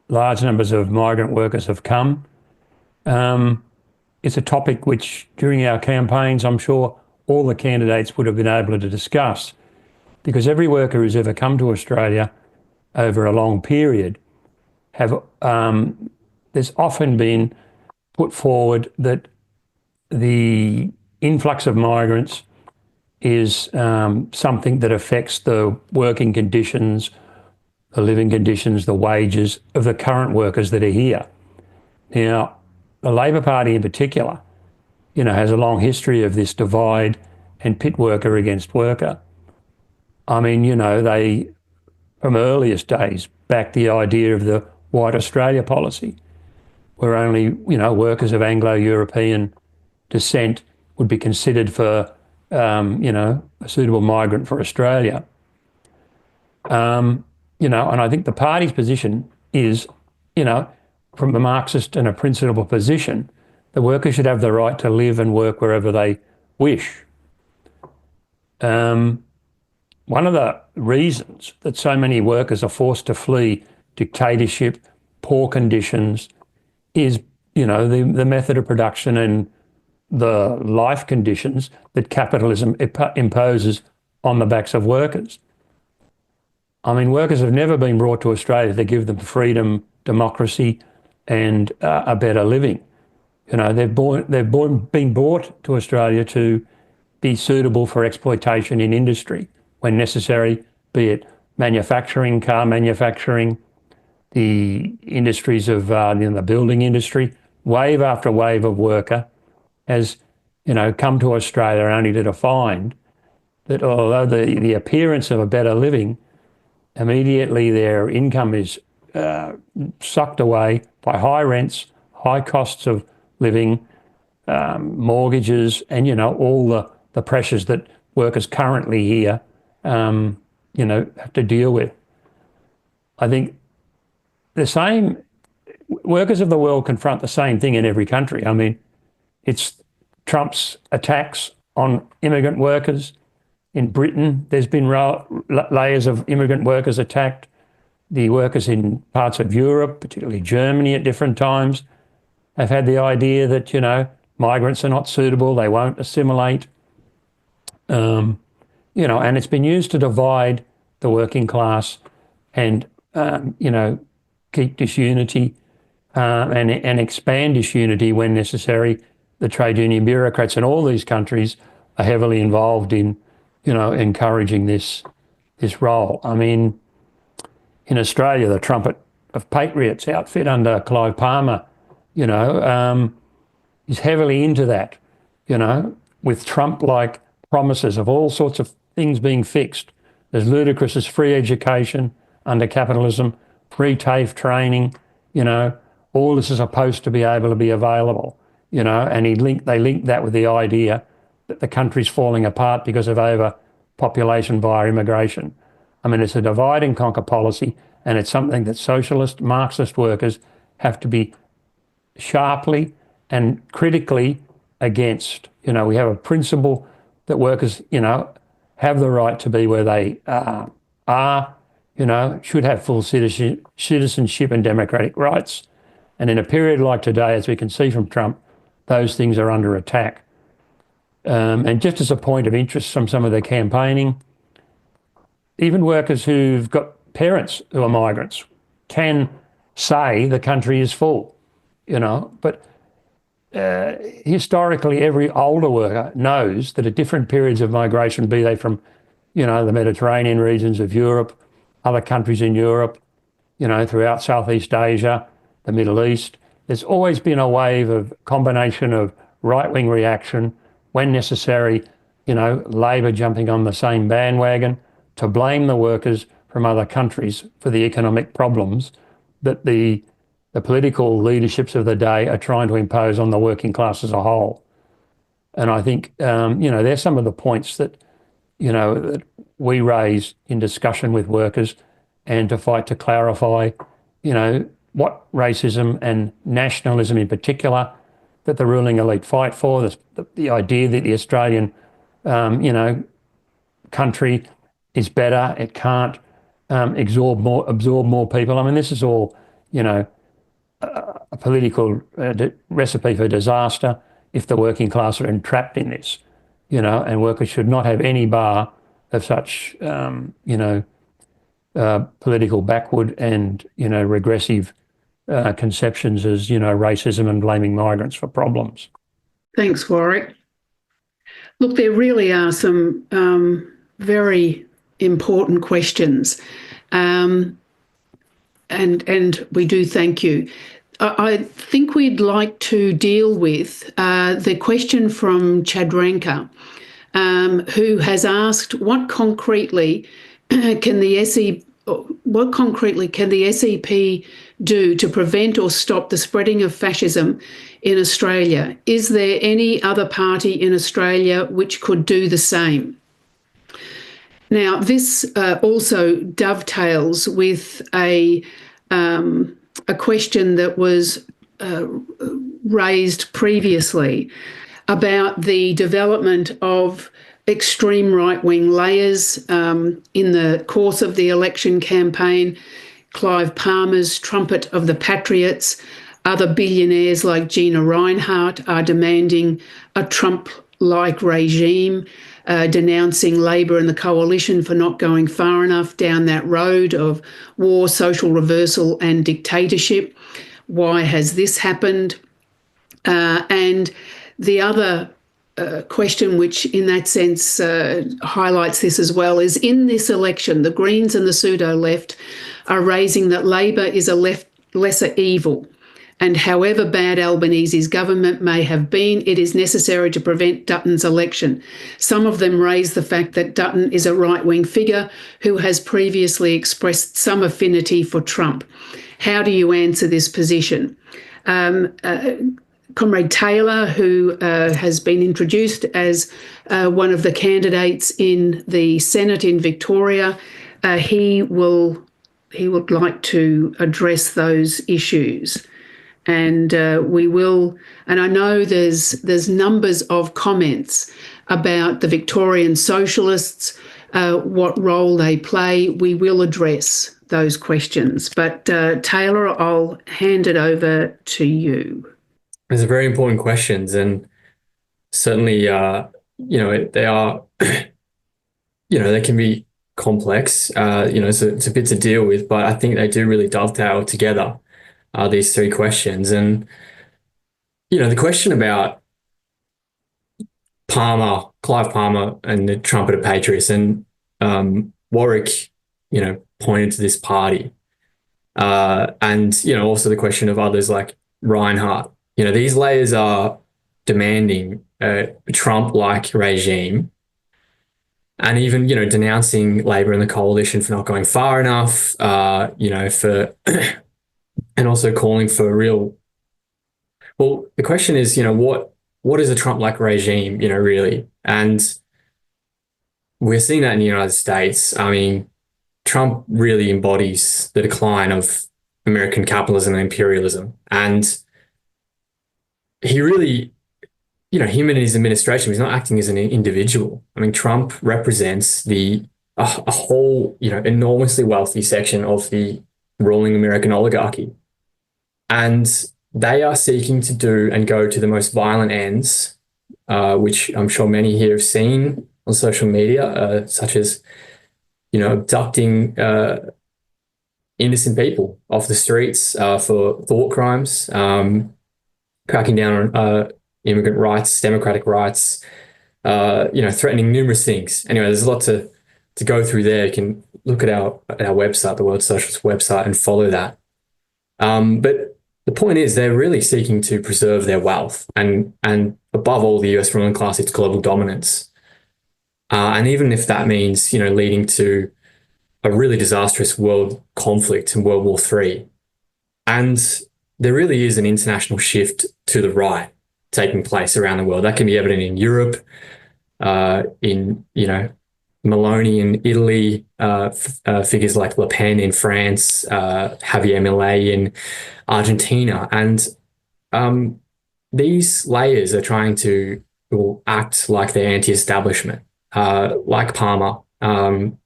large numbers of migrant workers have come, it's a topic which during our campaigns I'm sure all the candidates would have been able to discuss, because every worker who's ever come to Australia over a long period have there's often been put forward that the influx of migrants is something that affects the working conditions, the living conditions, the wages of the current workers that are here. Now, the Labor Party in particular, has a long history of this divide and pit worker against worker. I mean, they, from earliest days, backed the idea of the White Australia policy, where only, workers of Anglo-European descent would be considered for, a suitable migrant for Australia. And I think the party's position is, from a Marxist and a principled position, the workers should have the right to live and work wherever they wish. One of the reasons that so many workers are forced to flee dictatorship, poor conditions, is, the method of production and the life conditions that capitalism imposes on the backs of workers. I mean, workers have never been brought to Australia to give them freedom, democracy, and a better living. They've been brought to Australia to be suitable for exploitation in industry when necessary, be it manufacturing, car manufacturing, the industries of the building industry. Wave after wave of worker has, come to Australia only to find that although the appearance of a better living, immediately their income is sucked away by high rents, high costs of living, mortgages, and all the pressures that workers currently here have to deal with. I think the same workers of the world confront the same thing in every country. I mean, it's Trump's attacks on immigrant workers. In Britain, there's been layers of immigrant workers attacked. The workers in parts of Europe, particularly Germany at different times, have had the idea that, migrants are not suitable, they won't assimilate. And it's been used to divide the working class and, keep disunity and expand disunity when necessary. The trade union bureaucrats in all these countries are heavily involved in, encouraging this role. I mean, in Australia, the Trumpet of Patriots outfit under Clive Palmer, is heavily into that, with Trump-like promises of all sorts of things being fixed. As ludicrous as free education under capitalism, free TAFE training, all this is supposed to be able to be available, and they linked that with the idea that the country's falling apart because of overpopulation via immigration. I mean, it's a divide and conquer policy, and it's something that socialist, Marxist workers have to be sharply and critically against. We have a principle that workers, have the right to be where they are, should have full citizenship and democratic rights. And in a period like today, as we can see from Trump, those things are under attack. And just as a point of interest from some of their campaigning, even workers who've got parents who are migrants can say the country is full, but historically every older worker knows that at different periods of migration, be they from, the Mediterranean regions of Europe, other countries in Europe, throughout Southeast Asia, the Middle East, there's always been a wave of combination of right-wing reaction, when necessary, Labor jumping on the same bandwagon to blame the workers from other countries for the economic problems that the political leaderships of the day are trying to impose on the working class as a whole. And I think, there's some of the points that, that we raise in discussion with workers and to fight to clarify, what racism and nationalism in particular that the ruling elite fight for, the idea that the Australian, country is better, it can't absorb more people. I mean, this is all, a political recipe for disaster if the working class are entrapped in this, and workers should not have any bar of such, political backward and, regressive conceptions as, racism and blaming migrants for problems. Thanks, Warwick. Look, there really are some very important questions, and we do thank you. I think we'd like to deal with the question from Chadranka, who has asked what concretely can the SEP do to prevent or stop the spreading of fascism in Australia? Is there any other party in Australia which could do the same? Now, this also dovetails with a question that was raised previously about the development of extreme right-wing layers in the course of the election campaign. Clive Palmer's trumpet of the Patriots, other billionaires like Gina Rinehart are demanding a Trump-like regime, denouncing Labor and the coalition for not going far enough down that road of war, social reversal and dictatorship. Why has this happened? And the other question, which in that sense highlights this as well, is in this election, the Greens and the pseudo-left are raising that Labor is a lesser evil. And however bad Albanese's government may have been, it is necessary to prevent Dutton's election. Some of them raise the fact that Dutton is a right-wing figure who has previously expressed some affinity for Trump. How do you answer this position? Comrade Taylor, who has been introduced as one of the candidates in the Senate in Victoria, he would like to address those issues. And we will, and I know there's numbers of comments about the Victorian Socialists, what role they play. We will address those questions. But Taylor, I'll hand it over to you. These are very important questions, and certainly, they are, they can be complex. It's a bit to deal with, but I think they do really dovetail together. These three questions, and the question about Clive Palmer and the trumpet of Patriots, and Warwick, pointed to this party, and also the question of others like Reinhardt. These layers are demanding a Trump-like regime, and even denouncing Labor and the coalition for not going far enough. And also calling for real. Well, the question is, what is a Trump-like regime, really? And we're seeing that in the United States. I mean, Trump really embodies the decline of American capitalism and imperialism. And he really, him and his administration, he's not acting as an individual. I mean, Trump represents a whole, enormously wealthy section of the ruling American oligarchy. And they are seeking to do and go to the most violent ends, which I'm sure many here have seen on social media, such as, abducting innocent people off the streets for thought crimes, cracking down on immigrant rights, democratic rights, threatening numerous things. Anyway, there's a lot to go through there. You can look at our website, the World Socialist website, and follow that. But the point is, they're really seeking to preserve their wealth and above all, the US ruling class, its global dominance. And even if that means, leading to a really disastrous world conflict in World War III. And there really is an international shift to the right taking place around the world. That can be evident in Europe, in Meloni in Italy, figures like Le Pen in France, Javier Milei in Argentina. And these layers are trying to act like they're anti-establishment, like Palmer, and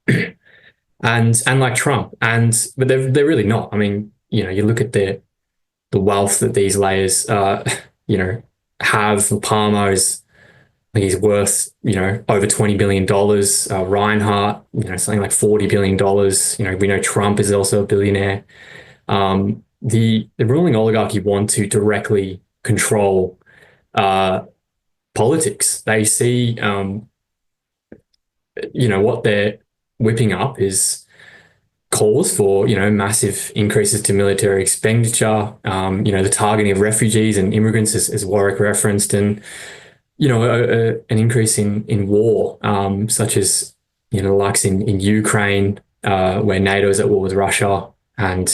like Trump. But they're really not. I mean, you look at the wealth that these layers, have. Palmer is, I think he's worth, over $20 billion. Reinhardt, something like $40 billion. We know Trump is also a billionaire. The ruling oligarchy want to directly control politics. They see, what they're whipping up is calls for, massive increases to military expenditure, the targeting of refugees and immigrants, as Warwick referenced, and, an increase in war, such as, the likes in Ukraine, where NATO is at war with Russia, and,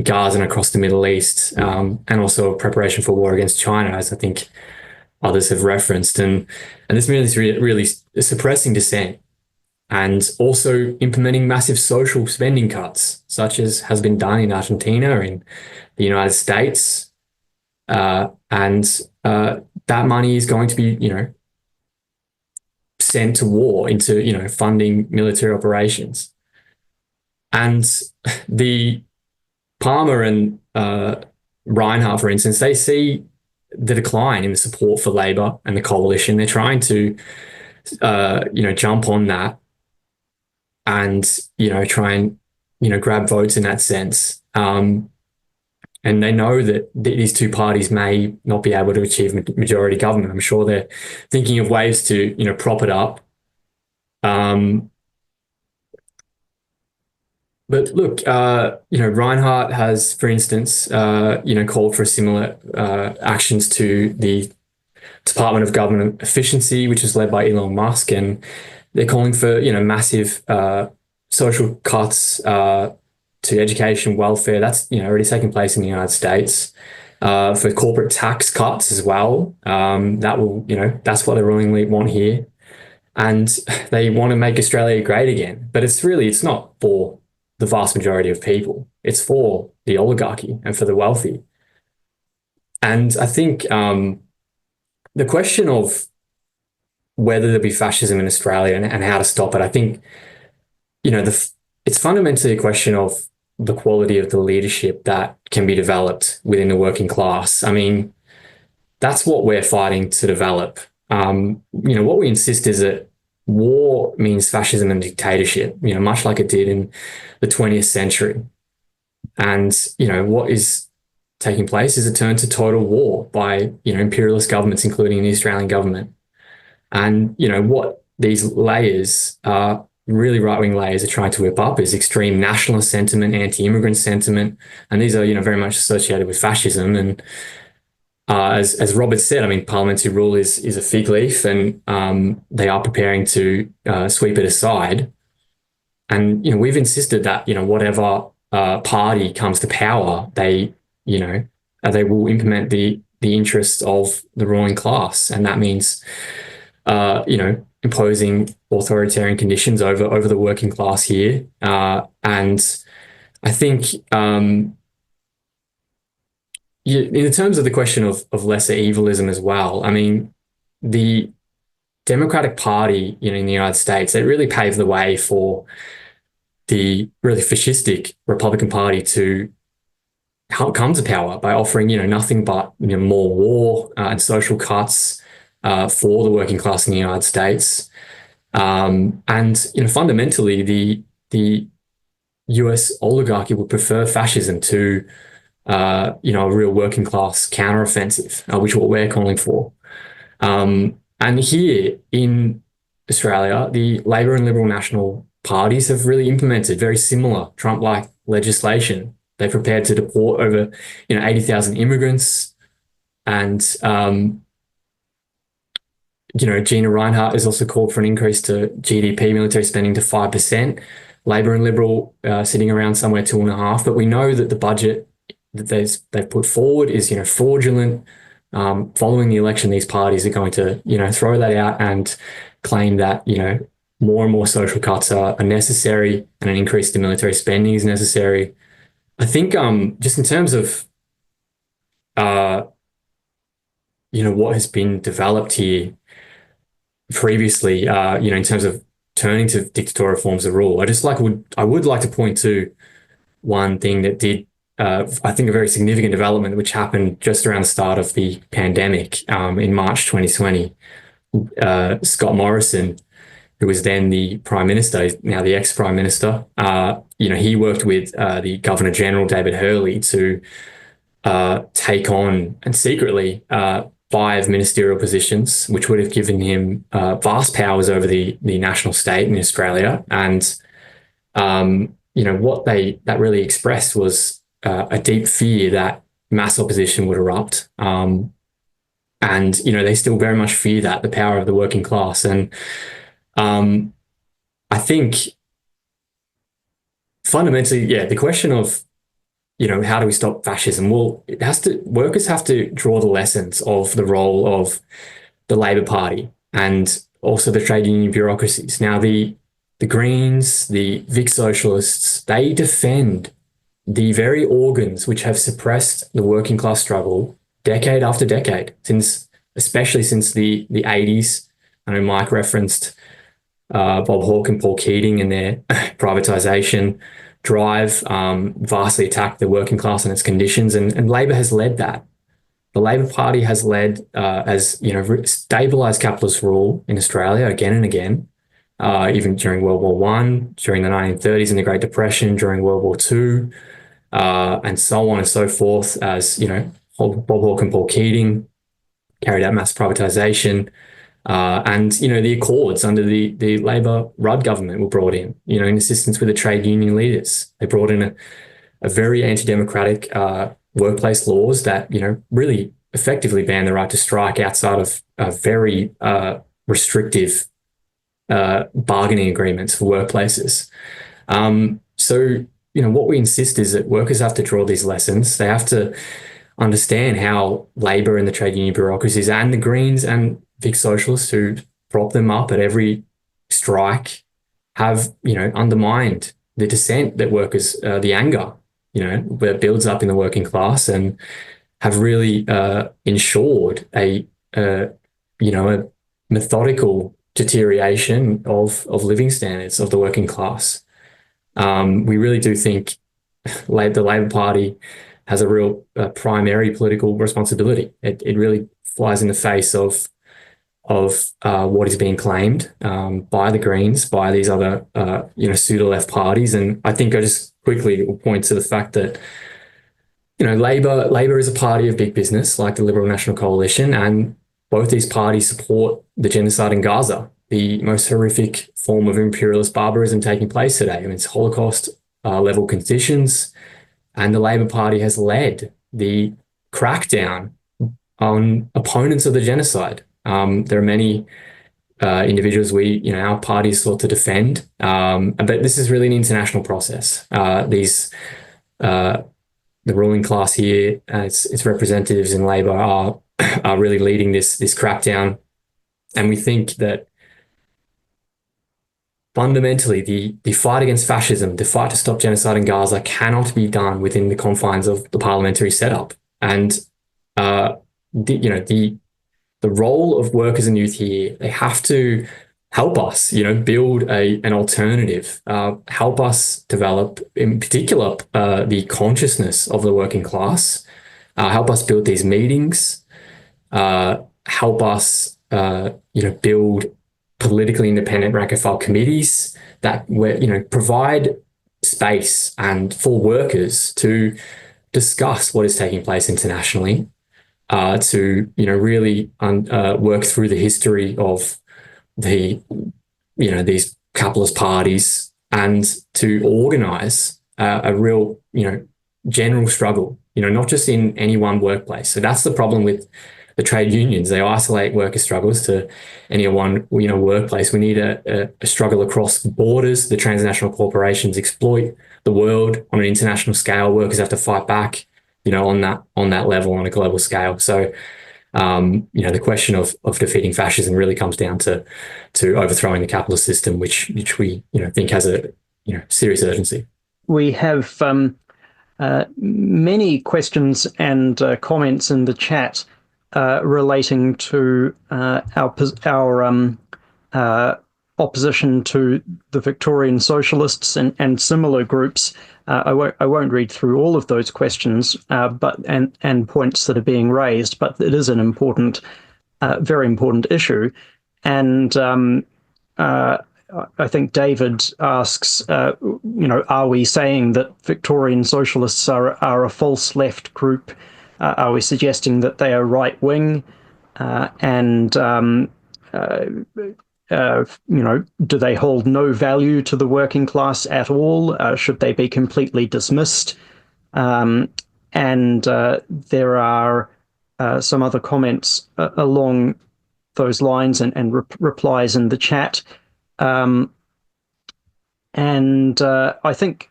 Gaza and across the Middle East, and also preparation for war against China, as I think others have referenced. And this means really suppressing dissent, and also implementing massive social spending cuts, such as has been done in Argentina, in the United States. And that money is going to be, sent to war, into, funding military operations. And the Palmer and Reinhardt, for instance, they see the decline in the support for Labor and the coalition. They're trying to, jump on that and, try and, grab votes in that sense. And they know that these two parties may not be able to achieve majority government. I'm sure they're thinking of ways to, prop it up. But look, Reinhardt has, for instance, called for similar actions to the Department of Government Efficiency, which is led by Elon Musk, and they're calling for, massive social cuts to education, welfare. That's, already taking place in the United States. For corporate tax cuts as well. That will, that's what the ruling elite want here. And they want to make Australia great again. But it's not for the vast majority of people. It's for the oligarchy and for the wealthy. And I think the question of whether there'll be fascism in Australia and how to stop it, I think, it's fundamentally a question of the quality of the leadership that can be developed within the working class. I mean, that's what we're fighting to develop. What we insist is that war means fascism and dictatorship, much like it did in the 20th century. And, what is taking place is a turn to total war by, imperialist governments, including the Australian government. And, what these layers are, really right-wing layers, are trying to whip up is extreme nationalist sentiment, anti-immigrant sentiment, and these are, very much associated with fascism. And as Robert said, I mean, parliamentary rule is a fig leaf, and they are preparing to sweep it aside. And we've insisted that whatever party comes to power, they will implement the interests of the ruling class, and that means imposing authoritarian conditions over the working class here. And I think in terms of the question of lesser evilism as well, I mean, the Democratic Party in the United States, it really paved the way for the really fascistic Republican Party to come to power by offering nothing but more war and social cuts for the working class in the United States. And fundamentally, the US oligarchy would prefer fascism to a real working class counteroffensive, which is what we're calling for. And here in Australia, the Labor and Liberal National parties have really implemented very similar Trump-like legislation. They're prepared to deport over 80,000 immigrants, and Gina Reinhardt has also called for an increase to GDP military spending to 5%. Labor and Liberal sitting around somewhere 2.5%. But we know that the budget that they've put forward is fraudulent. Following the election, these parties are going to throw that out and claim that more and more social cuts are necessary, and an increase in military spending is necessary. I think just in terms of what has been developed here previously, in terms of turning to dictatorial forms of rule, I would like to point to one thing that did, I think, a very significant development which happened just around the start of the pandemic in March 2020. Scott Morrison, who was then the Prime Minister, now the ex-Prime Minister, he worked with the Governor General, David Hurley, to take on, and secretly, 5 ministerial positions, which would have given him vast powers over the national state in Australia. And, what that really expressed was a deep fear that mass opposition would erupt. And, they still very much fear that, the power of the working class. And I think fundamentally, the question of, how do we stop fascism? Well, workers have to draw the lessons of the role of the Labor Party and also the trade union bureaucracies. Now, the Greens, the Vic Socialists, they defend the very organs which have suppressed the working class struggle decade after decade, especially since the 80s. I know Mike referenced Bob Hawke and Paul Keating and their privatisation drive, vastly attacked the working class and its conditions, and Labor has led that. The Labor Party has led, stabilised capitalist rule in Australia again and again, even during World War I, during the 1930s and the Great Depression, during World War II, and so on and so forth, as, Bob Hawke and Paul Keating carried out mass privatisation. And, the Accords under the Labor Rudd government were brought in, in assistance with the trade union leaders. They brought in a very anti-democratic workplace laws that, really effectively ban the right to strike outside of very restrictive bargaining agreements for workplaces. So, what we insist is that workers have to draw these lessons. They have to understand how Labor and the trade union bureaucracies and the Greens and Vic Socialists, who prop them up at every strike, have, undermined the dissent that workers, the anger, that builds up in the working class, and have really ensured a methodical deterioration of living standards of the working class. We really do think the Labor Party has a real primary political responsibility. It really flies in the face of what is being claimed by the Greens, by these other pseudo-left parties. And I think I just quickly will point to the fact that Labor is a party of big business, like the Liberal National Coalition, and both these parties support the genocide in Gaza, the most horrific form of imperialist barbarism taking place today. I mean, it's Holocaust level conditions, and the Labor Party has led the crackdown on opponents of the genocide. There are many individuals our party is sought to defend, but this is really an international process. The ruling class here, its representatives in Labor are really leading this crackdown, and we think that fundamentally the fight against fascism, the fight to stop genocide in Gaza, cannot be done within the confines of the parliamentary setup, and the role of workers and youth here, they have to help us, build an alternative, help us develop, in particular, the consciousness of the working class, help us build these meetings, help us, build politically independent rank and file committees that provide space and for workers to discuss what is taking place internationally, to really work through the history of these capitalist parties, and to organise a real general struggle, not just in any one workplace. So that's the problem with the trade unions. They isolate worker struggles to any one workplace. We need a struggle across borders. The transnational corporations exploit the world on an international scale. Workers have to fight back on that level, on a global scale. So The question of defeating fascism really comes down to overthrowing the capitalist system, which we think has a serious urgency. We have many questions and comments in the chat relating to our opposition to the Victorian Socialists and similar groups. I won't read through all of those questions, and points that are being raised, but it is an important, very important issue. And I think David asks, are we saying that Victorian Socialists are a false left group? Are we suggesting that they are right wing? Do they hold no value to the working class at all? Should they be completely dismissed? There are some other comments along those lines and replies in the chat. I think,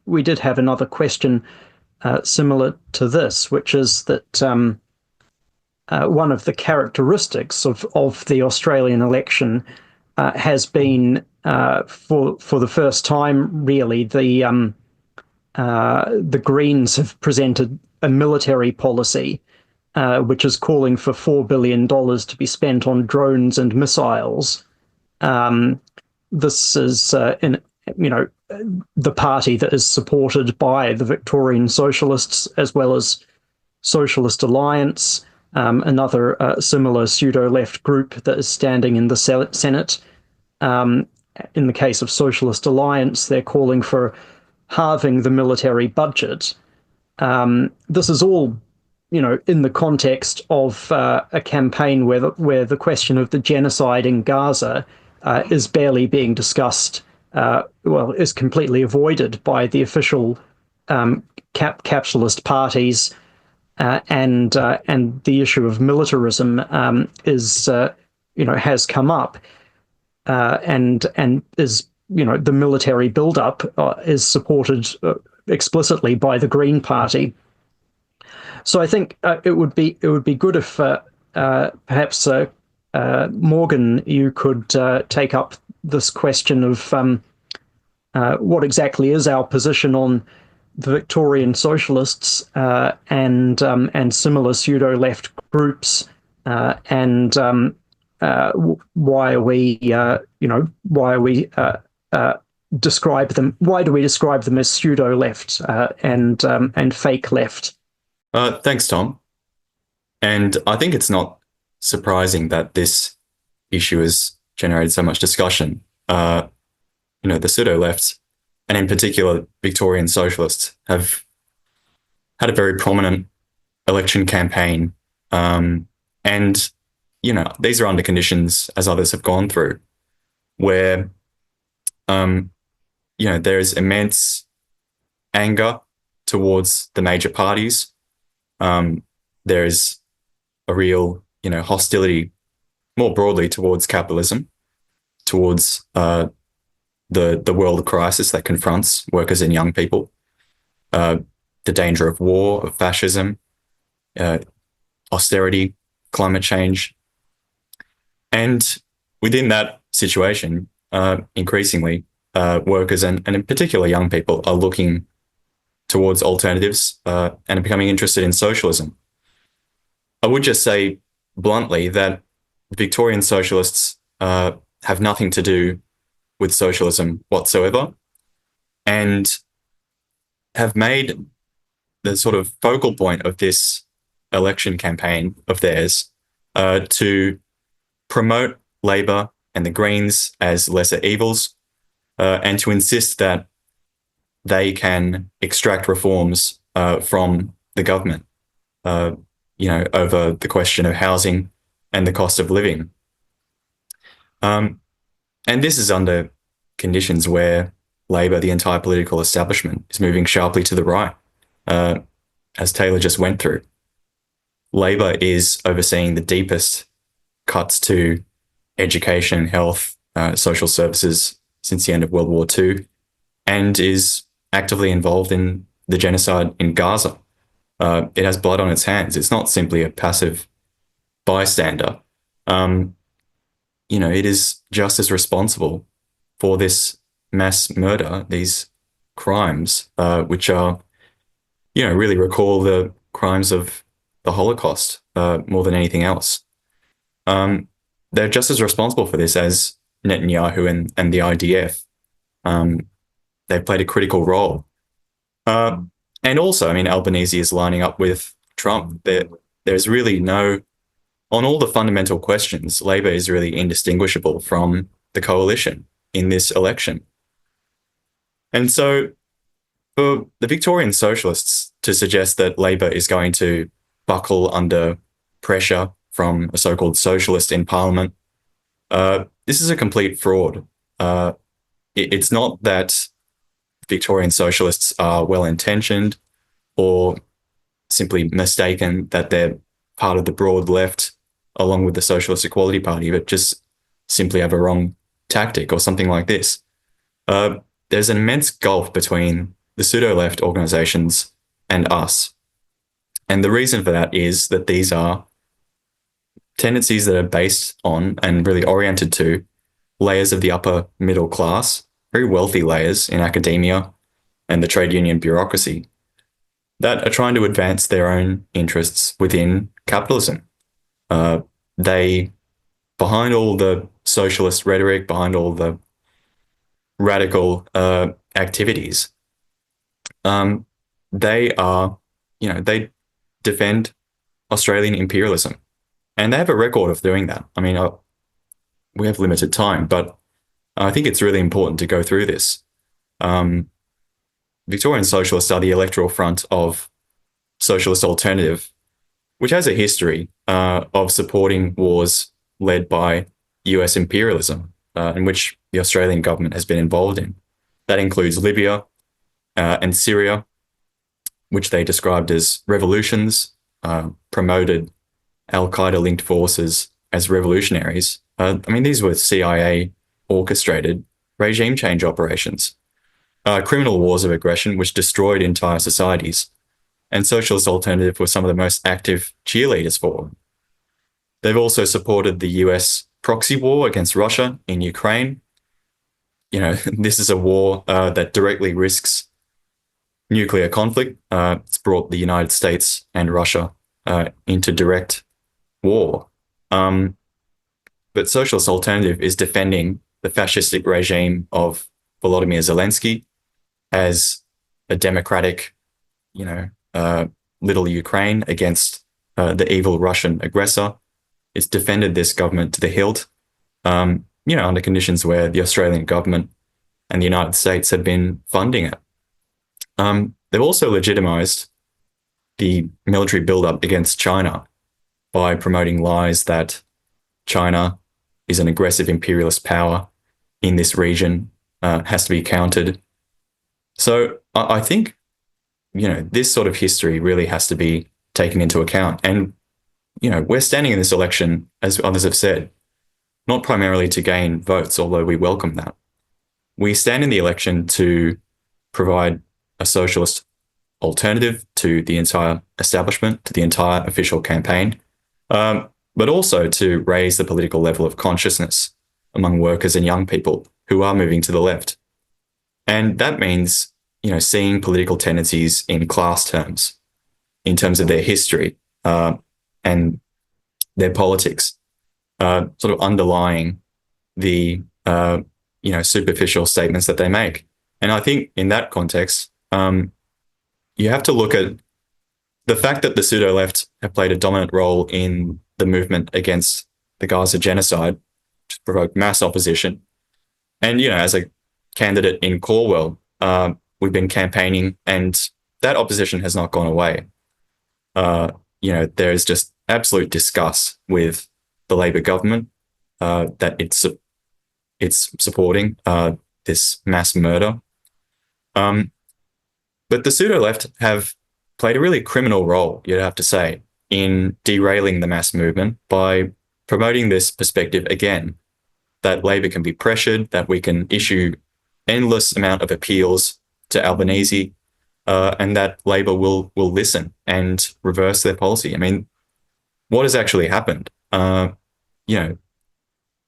we did have another question similar to this, which is that one of the characteristics of the Australian election has been, for the first time, really, the Greens have presented a military policy which is calling for $4 billion to be spent on drones and missiles. This is, the party that is supported by the Victorian Socialists as well as Socialist Alliance, another similar pseudo-left group that is standing in the Senate. In the case of Socialist Alliance, they're calling for halving the military budget. This is all, in the context of a campaign where the question of the genocide in Gaza is barely being discussed, is completely avoided by the official capitalist parties, and the issue of militarism has come up, and is, the military buildup is supported explicitly by the Green Party. So I think it would be good if perhaps Morgan, you could take up this question of what exactly is our position on the Victorian Socialists and similar pseudo-left groups, and why are we describe them? Why do we describe them as pseudo-left and fake left? Thanks, Tom. And I think it's not surprising that this issue has generated so much discussion. The pseudo-lefts, and in particular Victorian Socialists, have had a very prominent election campaign. And, these are under conditions, as others have gone through, where, there's immense anger towards the major parties. There's a real, hostility more broadly towards capitalism, towards the world crisis that confronts workers and young people, the danger of war, of fascism, austerity, climate change. And within that situation, increasingly, workers and in particular young people are looking towards alternatives and are becoming interested in socialism. I would just say bluntly that Victorian Socialists have nothing to do with socialism whatsoever, and have made the sort of focal point of this election campaign of theirs to promote Labor and the Greens as lesser evils, and to insist that they can extract reforms from the government, over the question of housing and the cost of living. And this is under conditions where Labor, the entire political establishment, is moving sharply to the right, as Taylor just went through. Labor is overseeing the deepest cuts to education, health, social services since the end of World War II, and is actively involved in the genocide in Gaza. It has blood on its hands. It's not simply a passive bystander. It is just as responsible for this mass murder, these crimes, which are, really recall the crimes of the Holocaust more than anything else. They're just as responsible for this as Netanyahu and the IDF. They've played a critical role. And also, Albanese is lining up with Trump. There's really on all the fundamental questions, Labor is really indistinguishable from the coalition in this election. And so for the Victorian Socialists to suggest that Labor is going to buckle under pressure from a so-called socialist in Parliament, this is a complete fraud. It's not that Victorian Socialists are well-intentioned or simply mistaken that they're part of the broad left along with the Socialist Equality Party, but just simply have a wrong tactic or something like this. There's an immense gulf between the pseudo-left organisations and us. And the reason for that is that these are tendencies that are based on and really oriented to layers of the upper middle class, very wealthy layers in academia and the trade union bureaucracy that are trying to advance their own interests within capitalism. Behind all the socialist rhetoric, behind all the radical activities, they defend Australian imperialism. And they have a record of doing that. We have limited time, but I think it's really important to go through this. Victorian Socialists are the electoral front of Socialist Alternative, which has a history of supporting wars led by US imperialism, in which the Australian government has been involved in. That includes Libya and Syria, which they described as revolutions, promoted Al-Qaeda-linked forces as revolutionaries. These were CIA orchestrated regime change operations, criminal wars of aggression which destroyed entire societies, and Socialist Alternative were some of the most active cheerleaders for them. They've also supported the US proxy war against Russia in Ukraine. This is a war that directly risks nuclear conflict. It's brought the United States and Russia into direct war. But Socialist Alternative is defending the fascistic regime of Volodymyr Zelensky as a democratic, little Ukraine against the evil Russian aggressor. It's defended this government to the hilt, under conditions where the Australian government and the United States have been funding it. They've also legitimised the military build-up against China by promoting lies that China is an aggressive imperialist power in this region, has to be countered. So I think, this sort of history really has to be taken into account. And, we're standing in this election, as others have said, not primarily to gain votes, although we welcome that. We stand in the election to provide a socialist alternative to the entire establishment, to the entire official campaign, but also to raise the political level of consciousness among workers and young people who are moving to the left. And that means, seeing political tendencies in class terms, in terms of their history and their politics, sort of underlying the, superficial statements that they make. And I think in that context, you have to look at the fact that the pseudo-left have played a dominant role in the movement against the Gaza genocide, which provoked mass opposition. And, as a candidate in Calwell, we've been campaigning and that opposition has not gone away. There's just absolute disgust with the Labor government that it's supporting this mass murder. But the pseudo-left have played a really criminal role, you'd have to say, in derailing the mass movement by promoting this perspective again, that Labor can be pressured, that we can issue endless amount of appeals to Albanese, and that Labor will listen and reverse their policy. I mean, what has actually happened?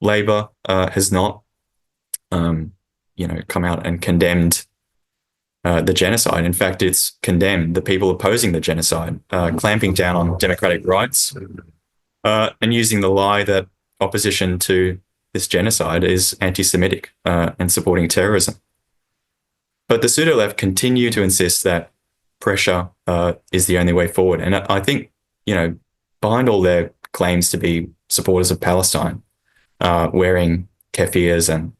Labor has not, come out and condemned the genocide. In fact, it's condemned the people opposing the genocide, clamping down on democratic rights, and using the lie that opposition to this genocide is anti-Semitic and supporting terrorism. But the pseudo-left continue to insist that pressure is the only way forward. And I think, behind all their claims to be supporters of Palestine, wearing keffirs and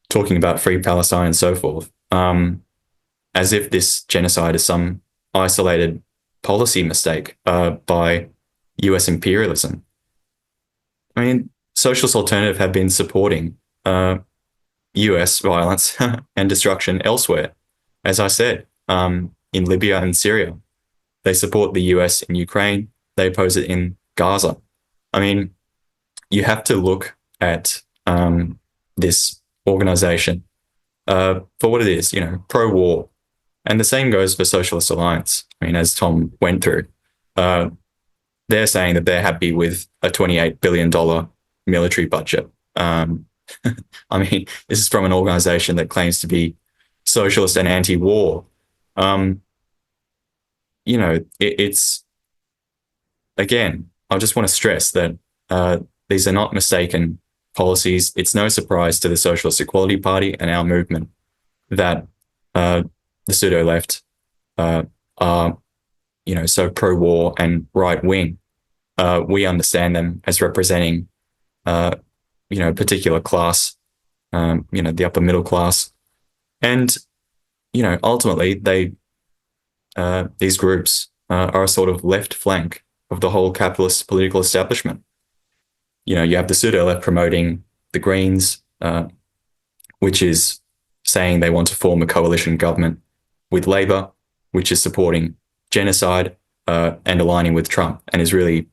talking about free Palestine and so forth, as if this genocide is some isolated policy mistake by US imperialism. I mean, Socialist Alternative have been supporting US violence and destruction elsewhere. As I said, in Libya and Syria. They support the US in Ukraine. They oppose it in Gaza. I mean, you have to look at this organization for what it is, pro-war. And the same goes for Socialist Alliance. I mean, as Tom went through, they're saying that they're happy with a $28 billion military budget. I mean, this is from an organization that claims to be socialist and anti-war. It's, again, I just want to stress that these are not mistaken policies. It's no surprise to the Socialist Equality Party and our movement that the pseudo-left are, so pro-war and right-wing. We understand them as representing, a particular class, the upper middle class. And, ultimately, these groups are a sort of left flank of the whole capitalist political establishment. You have the pseudo-left promoting the Greens, which is saying they want to form a coalition government with Labor, which is supporting genocide and aligning with Trump, and is really,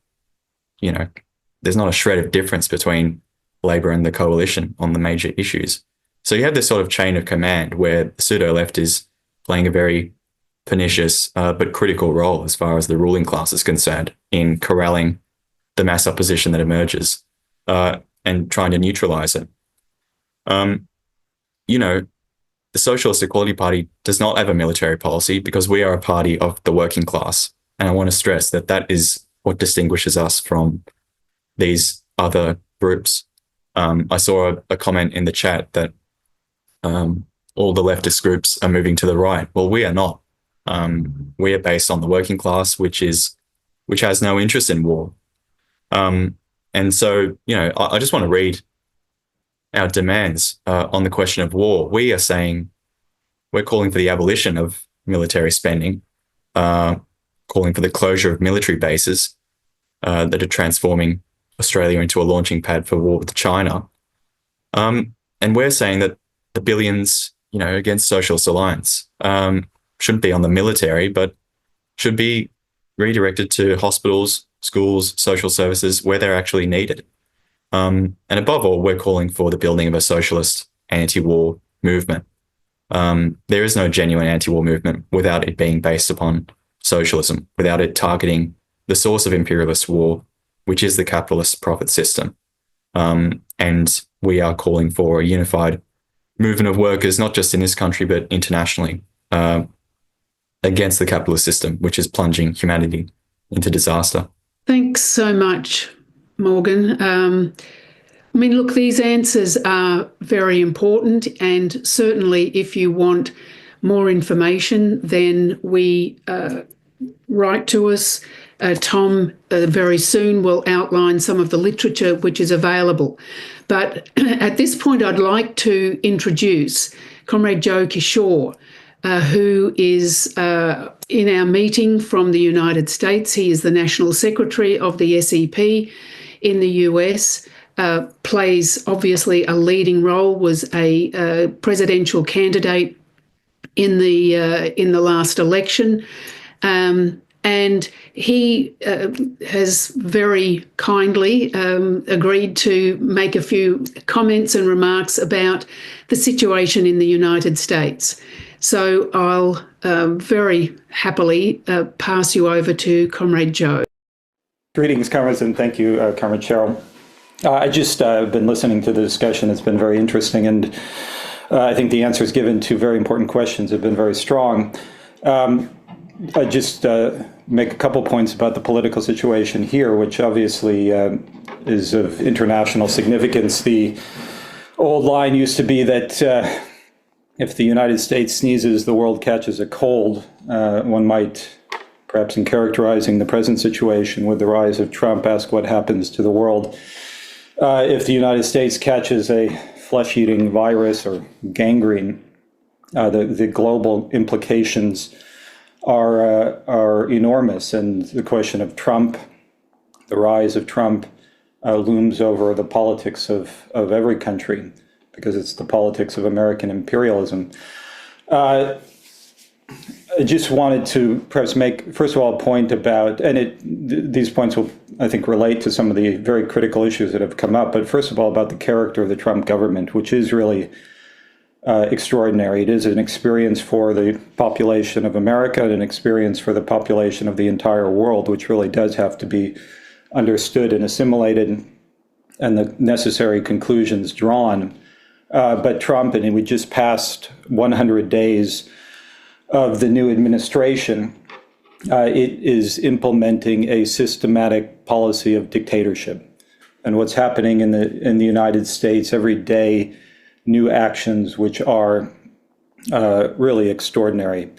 there's not a shred of difference between Labor and the coalition on the major issues. So you have this sort of chain of command where the pseudo-left is playing a very pernicious but critical role as far as the ruling class is concerned in corralling the mass opposition that emerges and trying to neutralize it. The Socialist Equality Party does not have a military policy because we are a party of the working class. And I want to stress that that is what distinguishes us from these other groups. I saw a comment in the chat that all the leftist groups are moving to the right. Well, we are not. We are based on the working class, which has no interest in war. And so, I just want to read our demands on the question of war. We are saying we're calling for the abolition of military spending, calling for the closure of military bases that are transforming Australia into a launching pad for war with China. And we're saying that the billions, against Socialist Alliance shouldn't be on the military, but should be redirected to hospitals, schools, social services where they're actually needed. And above all, we're calling for the building of a socialist anti-war movement. There is no genuine anti-war movement without it being based upon socialism, without it targeting the source of imperialist war, which is the capitalist profit system. And we are calling for a unified movement of workers, not just in this country, but internationally, against the capitalist system, which is plunging humanity into disaster. Thanks so much, Morgan. Look, these answers are very important, and certainly if you want more information, then write to us. Tom very soon will outline some of the literature which is available. But at this point, I'd like to introduce Comrade Joe Kishore, who is in our meeting from the United States. He is the National Secretary of the SEP in the US, plays obviously a leading role, was a presidential candidate in the last election. And he has very kindly agreed to make a few comments and remarks about the situation in the United States. So I'll very happily pass you over to Comrade Joe. Greetings, comrades, and thank you, Comrade Cheryl. I just been listening to the discussion. It's been very interesting, and I think the answers given to very important questions have been very strong. I just make a couple points about the political situation here, which obviously is of international significance. The old line used to be that if the United States sneezes, the world catches a cold. One might, perhaps in characterizing the present situation with the rise of Trump, ask what happens to the world if the United States catches a flesh-eating virus or gangrene. The global implications are enormous, and the question of Trump, the rise of Trump, looms over the politics of every country, because it's the politics of American imperialism. I just wanted to perhaps make, first of all, a point about, and these points will, I think, relate to some of the very critical issues that have come up, but first of all, about the character of the Trump government, which is really extraordinary. It is an experience for the population of America and an experience for the population of the entire world, which really does have to be understood and assimilated, and the necessary conclusions drawn. But Trump, and we just passed 100 days of the new administration, it is implementing a systematic policy of dictatorship. And what's happening in the United States every day, new actions which are really extraordinary.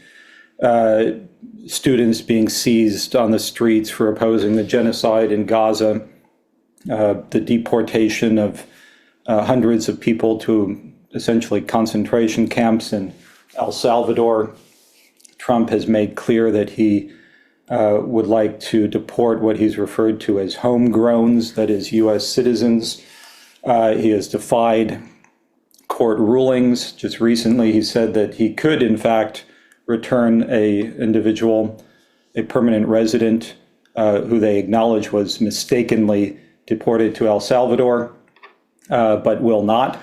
Students being seized on the streets for opposing the genocide in Gaza, the deportation of hundreds of people to essentially concentration camps in El Salvador. Trump has made clear that he would like to deport what he's referred to as homegrowns, that is, U.S. citizens. He has defied court rulings. Just recently, he said that he could, in fact, return a individual, a permanent resident, who they acknowledge was mistakenly deported to El Salvador, but will not,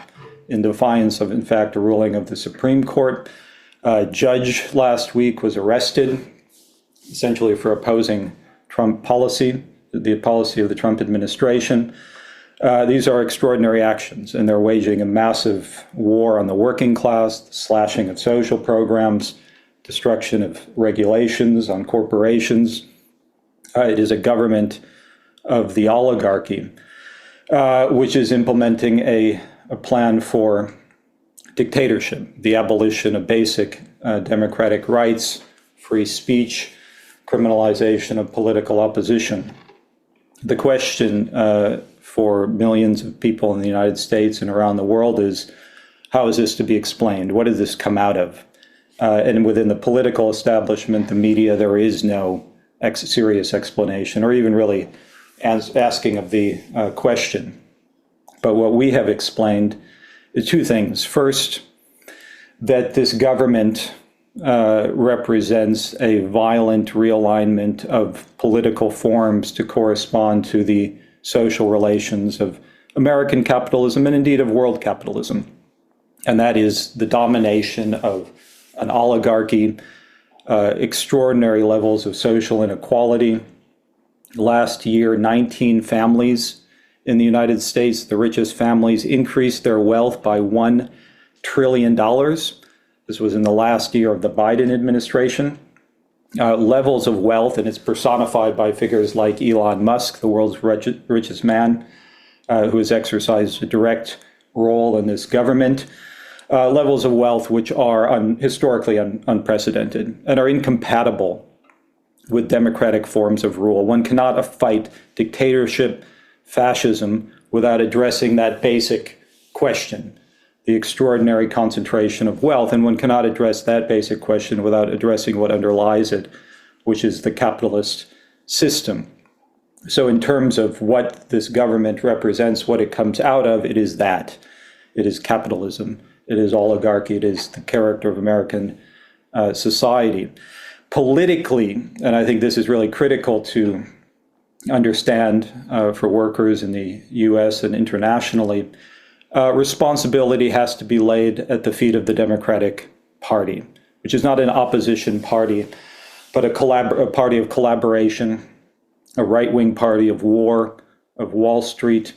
in defiance of, in fact, a ruling of the Supreme Court. A judge last week was arrested, essentially for opposing Trump policy, the policy of the Trump administration. These are extraordinary actions, and they're waging a massive war on the working class, the slashing of social programs, destruction of regulations on corporations. It is a government of the oligarchy, which is implementing a plan for dictatorship, the abolition of basic democratic rights, free speech, criminalization of political opposition. The question for millions of people in the United States and around the world is, how is this to be explained? What did this come out of? And within the political establishment, the media, there is no serious explanation, or even really asking of the question. But what we have explained is two things. First, that this government represents a violent realignment of political forms to correspond to the social relations of American capitalism and indeed of world capitalism. And that is the domination of an oligarchy, extraordinary levels of social inequality. Last year, 19 families in the United States, the richest families, increased their wealth by $1 trillion. This was in the last year of the Biden administration. Levels of wealth, and it's personified by figures like Elon Musk, the world's richest man, who has exercised a direct role in this government. Levels of wealth which are historically unprecedented and are incompatible with democratic forms of rule. One cannot fight dictatorship, fascism, without addressing that basic question, the extraordinary concentration of wealth. And one cannot address that basic question without addressing what underlies it, which is the capitalist system. So in terms of what this government represents, what it comes out of, it is that. It is capitalism. It is oligarchy. It is the character of American society. Politically, and I think this is really critical to understand for workers in the US and internationally, responsibility has to be laid at the feet of the Democratic Party. which is not an opposition party, but a party of collaboration, a right-wing party of war, of Wall Street.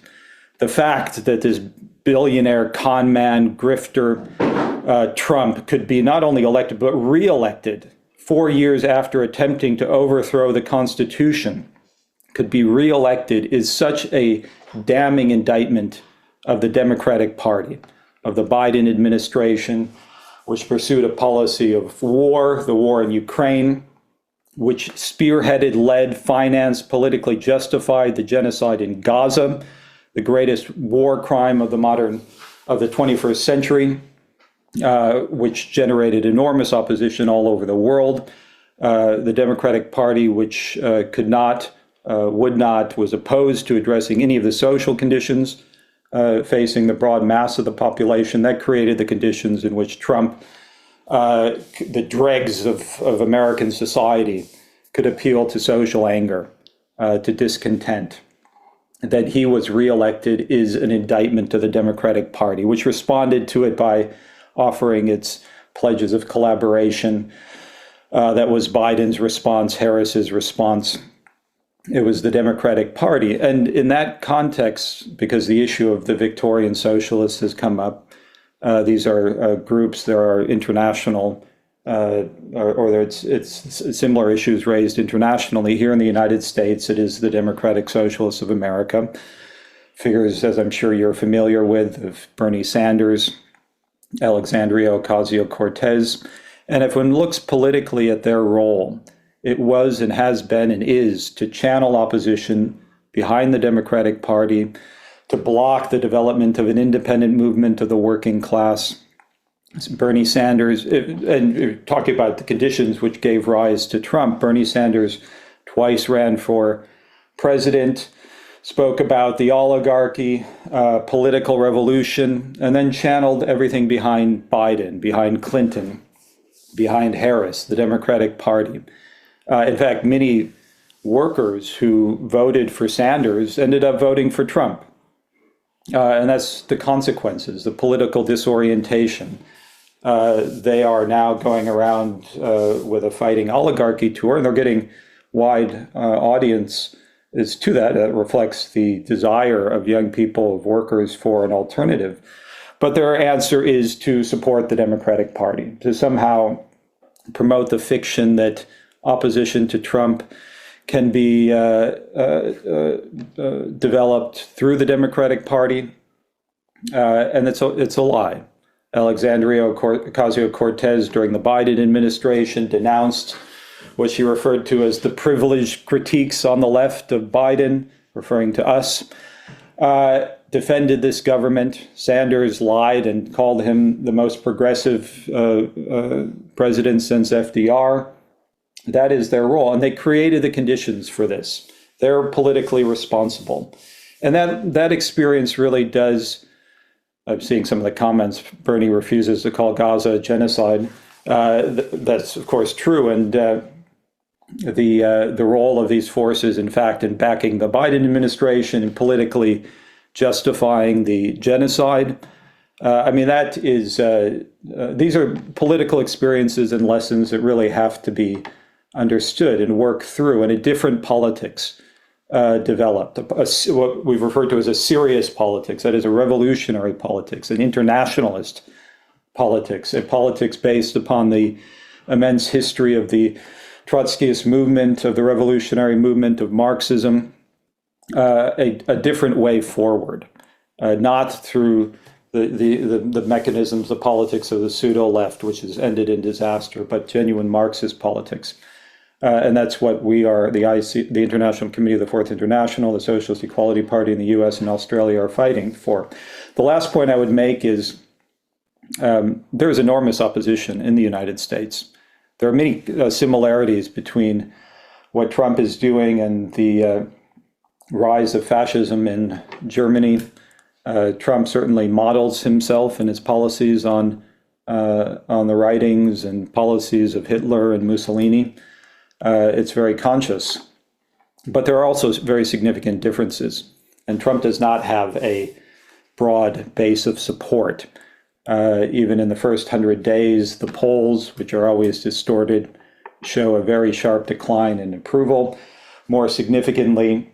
The fact that this billionaire con man grifter Trump could be not only elected but re-elected 4 years after attempting to overthrow the Constitution, could be re-elected, is such a damning indictment of the Democratic Party, of the Biden administration, which pursued a policy of war, the war in Ukraine, which spearheaded, led, financed, politically justified the genocide in Gaza, the greatest war crime of the 21st century, which generated enormous opposition all over the world. The Democratic Party, which would not, was opposed to addressing any of the social conditions facing the broad mass of the population. That created the conditions in which Trump, the dregs of American society, could appeal to social anger, to discontent. That he was reelected is an indictment to the Democratic Party, which responded to it by offering its pledges of collaboration. That was Biden's response, Harris's response. It was the Democratic Party. And in that context, because the issue of the Victorian Socialists has come up, these are groups, there are international, it's similar issues raised internationally. Here in the United States, it is the Democratic Socialists of America. Figures, as I'm sure you're familiar with, of Bernie Sanders, Alexandria Ocasio-Cortez. And if one looks politically at their role, it was and has been and is to channel opposition behind the Democratic Party, to block the development of an independent movement of the working class. Bernie Sanders, and talking about the conditions which gave rise to Trump, Bernie Sanders twice ran for president, spoke about the oligarchy, political revolution, and then channeled everything behind Biden, behind Clinton, behind Harris, the Democratic Party. In fact, many workers who voted for Sanders ended up voting for Trump. And that's the consequences, the political disorientation. They are now going around with a fighting oligarchy tour, and they're getting wide audience is to that. That reflects the desire of young people, of workers, for an alternative. But their answer is to support the Democratic Party, to somehow promote the fiction that opposition to Trump can be developed through the Democratic Party, and it's a lie. Alexandria Ocasio-Cortez, during the Biden administration, denounced what she referred to as the privileged critiques on the left of Biden, referring to us, defended this government. Sanders lied and called him the most progressive president since FDR. That is their role, and they created the conditions for this. They're politically responsible. And that experience really does, I'm seeing some of the comments, Bernie refuses to call Gaza a genocide. That's, of course, true, and the role of these forces, in fact, in backing the Biden administration and politically justifying the genocide. That is, these are political experiences and lessons that really have to be understood and worked through, and a different politics developed, what we've referred to as a serious politics, that is a revolutionary politics, an internationalist politics, a politics based upon the immense history of the Trotskyist movement, of the revolutionary movement, of Marxism, a different way forward, not through the mechanisms, the politics of the pseudo-left, which has ended in disaster, but genuine Marxist politics. And that's what we are, the International Committee of the Fourth International, the Socialist Equality Party in the US and Australia are fighting for. The last point I would make is there is enormous opposition in the United States. There are many similarities between what Trump is doing and the rise of fascism in Germany. Trump certainly models himself and his policies on the writings and policies of Hitler and Mussolini. It's very conscious, but there are also very significant differences. And Trump does not have a broad base of support Even in the first 100 days, the polls, which are always distorted, show a very sharp decline in approval. More significantly,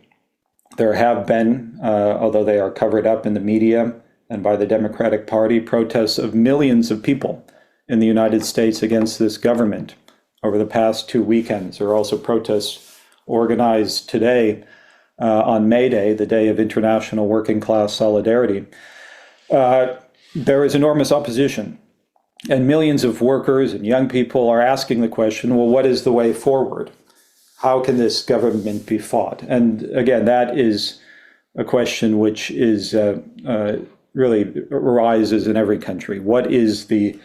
there have been, although they are covered up in the media and by the Democratic Party, protests of millions of people in the United States against this government over the past 2 weekends. There are also protests organized today on May Day, the day of international working class solidarity. There is enormous opposition, and millions of workers and young people are asking the question, well, what is the way forward? How can this government be fought? And again, that is a question which is really arises in every country. What is the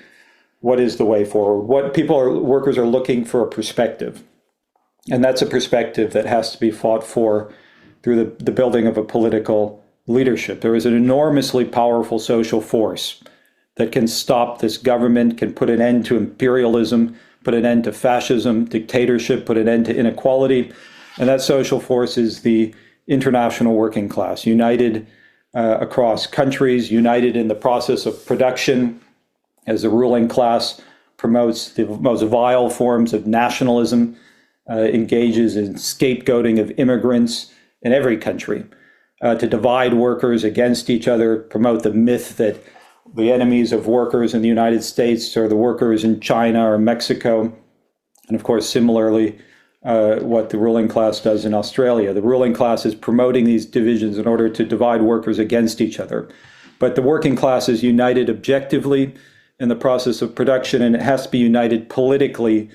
way forward? Workers are looking for a perspective, and that's a perspective that has to be fought for through the building of a political leadership. There is an enormously powerful social force that can stop this government, can put an end to imperialism, put an end to fascism, dictatorship, put an end to inequality. And that social force is the international working class, united across countries, united in the process of production, as the ruling class promotes the most vile forms of nationalism, engages in scapegoating of immigrants in every country, to divide workers against each other, promote the myth that the enemies of workers in the United States are the workers in China or Mexico. And of course, similarly, what the ruling class does in Australia. The ruling class is promoting these divisions in order to divide workers against each other. But the working class is united objectively in the process of production, and it has to be united politically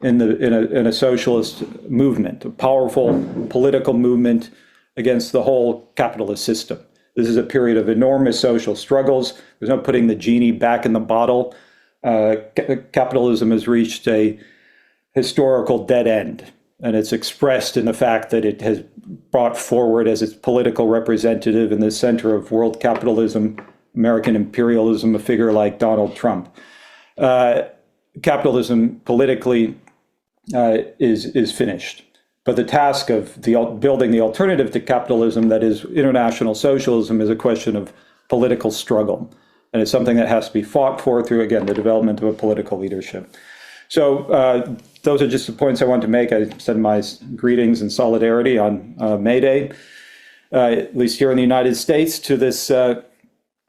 in a socialist movement, a powerful political movement against the whole capitalist system. This is a period of enormous social struggles. There's no putting the genie back in the bottle. Capitalism has reached a historical dead end, and it's expressed in the fact that it has brought forward as its political representative in the center of world capitalism, American imperialism, a figure like Donald Trump. Capitalism politically is finished. But the task of building the alternative to capitalism, that is international socialism, is a question of political struggle. And it's something that has to be fought for through, again, the development of a political leadership. So those are just the points I want to make. I send my greetings and solidarity on May Day, at least here in the United States, to this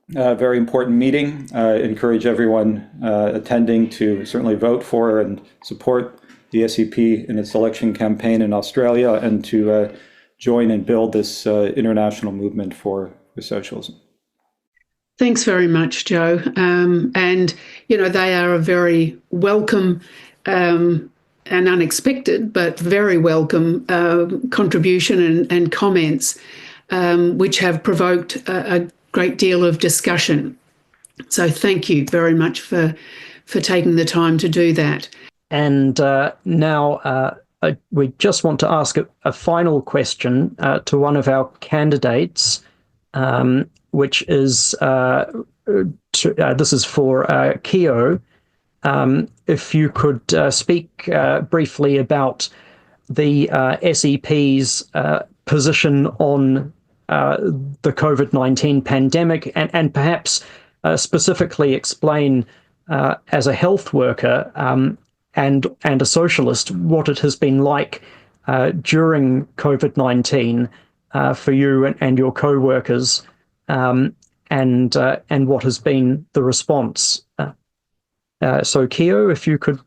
very important meeting. Encourage everyone attending to certainly vote for and support the SEP in its election campaign in Australia, and to join and build this international movement for socialism. Thanks very much, Joe. And, they are a very welcome and unexpected, but very welcome contribution and comments, which have provoked a great deal of discussion. So thank you very much for taking the time to do that. And now we just want to ask a final question to one of our candidates, which is, this is for Keo. If you could speak briefly about the SEP's position on the COVID-19 pandemic, and perhaps specifically explain, as a health worker, and a socialist, what it has been like during COVID-19 for you and your co-workers, and what has been the response. So, Keo, if you could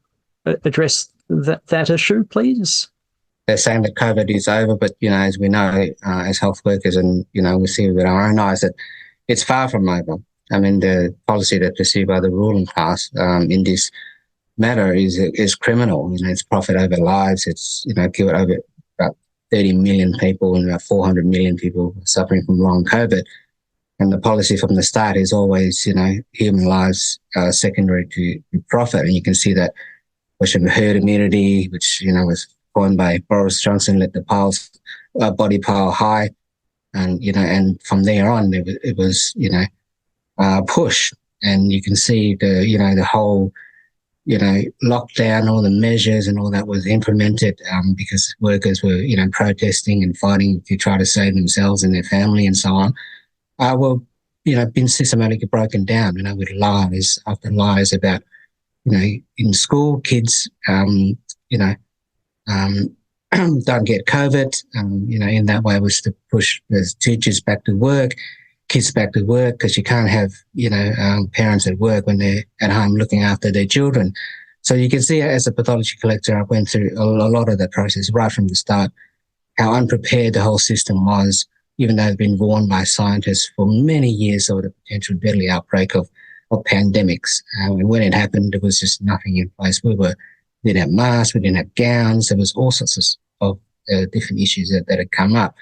address that issue, please. They're saying that COVID is over, but, as we know, as health workers, and, we see with our own eyes that it's far from over. I mean, the policy that's pursued by the ruling class in this matter is criminal. It's profit over lives. It's, killed over about 30 million people and about 400 million people suffering from long COVID. And the policy from the start is always, human lives secondary to profit. And you can see that question of herd immunity, which, was coined by Boris Johnson, let the body pile high. And, and from there on, it was, push. And you can see the whole, lockdown, all the measures and all that was implemented because workers were, protesting and fighting to try to save themselves and their family and so on. Well, been systematically broken down, with lies after lies about, in school, kids, don't get COVID. In that way was to push the teachers back to work, kids back to work, because you can't have, parents at work when they're at home looking after their children. So you can see, as a pathology collector, I went through a lot of that process right from the start, how unprepared the whole system was, even though it's been warned by scientists for many years of the potential deadly outbreak of pandemics. And when it happened, there was just nothing in place. We didn't have masks, we didn't have gowns. There was all sorts of different issues that had come up.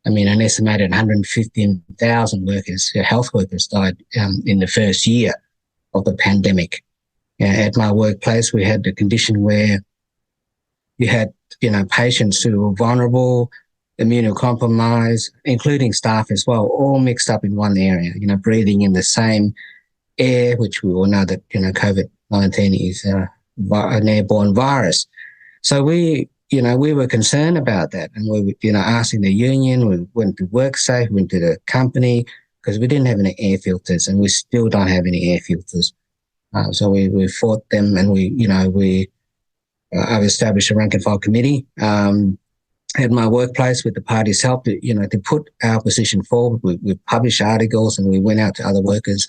An estimated 115,000 workers, health workers, died in the first year of the pandemic. At my workplace, we had the condition where you had, patients who were vulnerable, immunocompromised, including staff as well, all mixed up in one area, breathing in the same air, which we all know that, COVID-19 is an airborne virus. So we were concerned about that, and we were, asking the union. We went to WorkSafe, went to the company, because we didn't have any air filters, and we still don't have any air filters. So we fought them, and I've established a rank and file committee at my workplace with the party's help to put our position forward. We published articles, and we went out to other workers,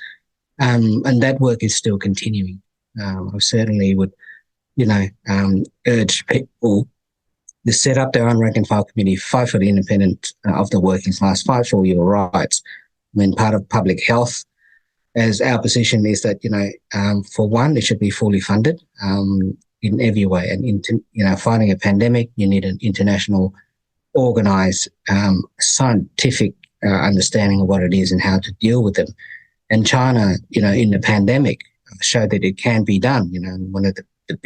and that work is still continuing. I certainly would, urge people to set up their own rank and file committee, fight for the independence of the working class, fight for your rights. Part of public health, as our position is that, for one, it should be fully funded in every way. And, fighting a pandemic, you need an international, organised, scientific understanding of what it is and how to deal with them. And China, in the pandemic, showed that it can be done. One of the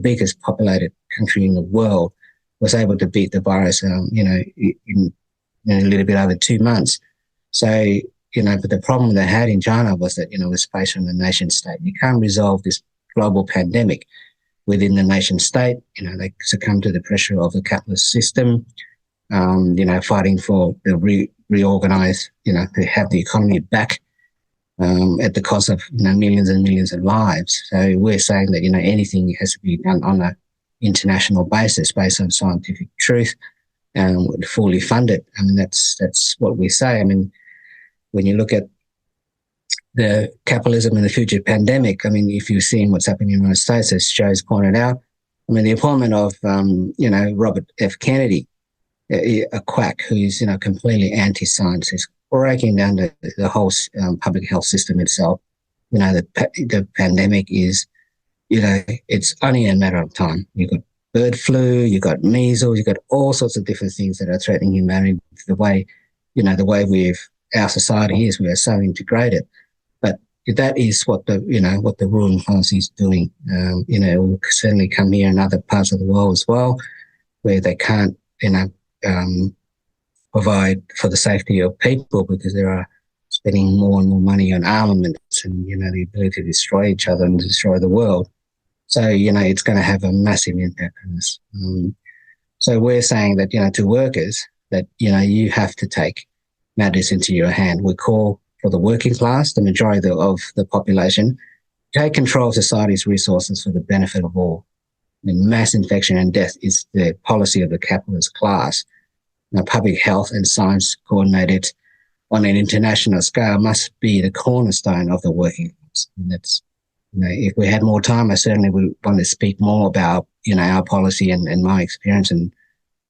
biggest populated country in the world was able to beat the virus, in a little bit over 2 months. So, but the problem they had in China was that, it was based on the nation state. You can't resolve this global pandemic within the nation state. They succumb to the pressure of the capitalist system, fighting for the reorganize, to have the economy back at the cost of millions and millions of lives. So we're saying that, anything has to be done on an international basis based on scientific truth and fully funded. That's what we say. When you look at the capitalism in the future pandemic, if you've seen what's happening in the United States, as Joe's pointed out, the appointment of, Robert F. Kennedy, a quack who's, completely anti-science, is breaking down the whole public health system itself. The pandemic is, it's only a matter of time. You've got bird flu, you've got measles, you've got all sorts of different things that are threatening humanity. The way our society is, we are so integrated. But that is what the ruling class is doing. It will certainly come here in other parts of the world as well, where they can't, provide for the safety of people because they are spending more and more money on armaments and, the ability to destroy each other and destroy the world. So, it's going to have a massive impact on us. So we're saying that, to workers that, you have to take matters into your hand. We call for the working class, the majority of the population, take control of society's resources for the benefit of all. Mass infection and death is the policy of the capitalist class. Public health and science coordinated on an international scale must be the cornerstone of the working class. And that's, if we had more time, I certainly would want to speak more about, our policy and my experience and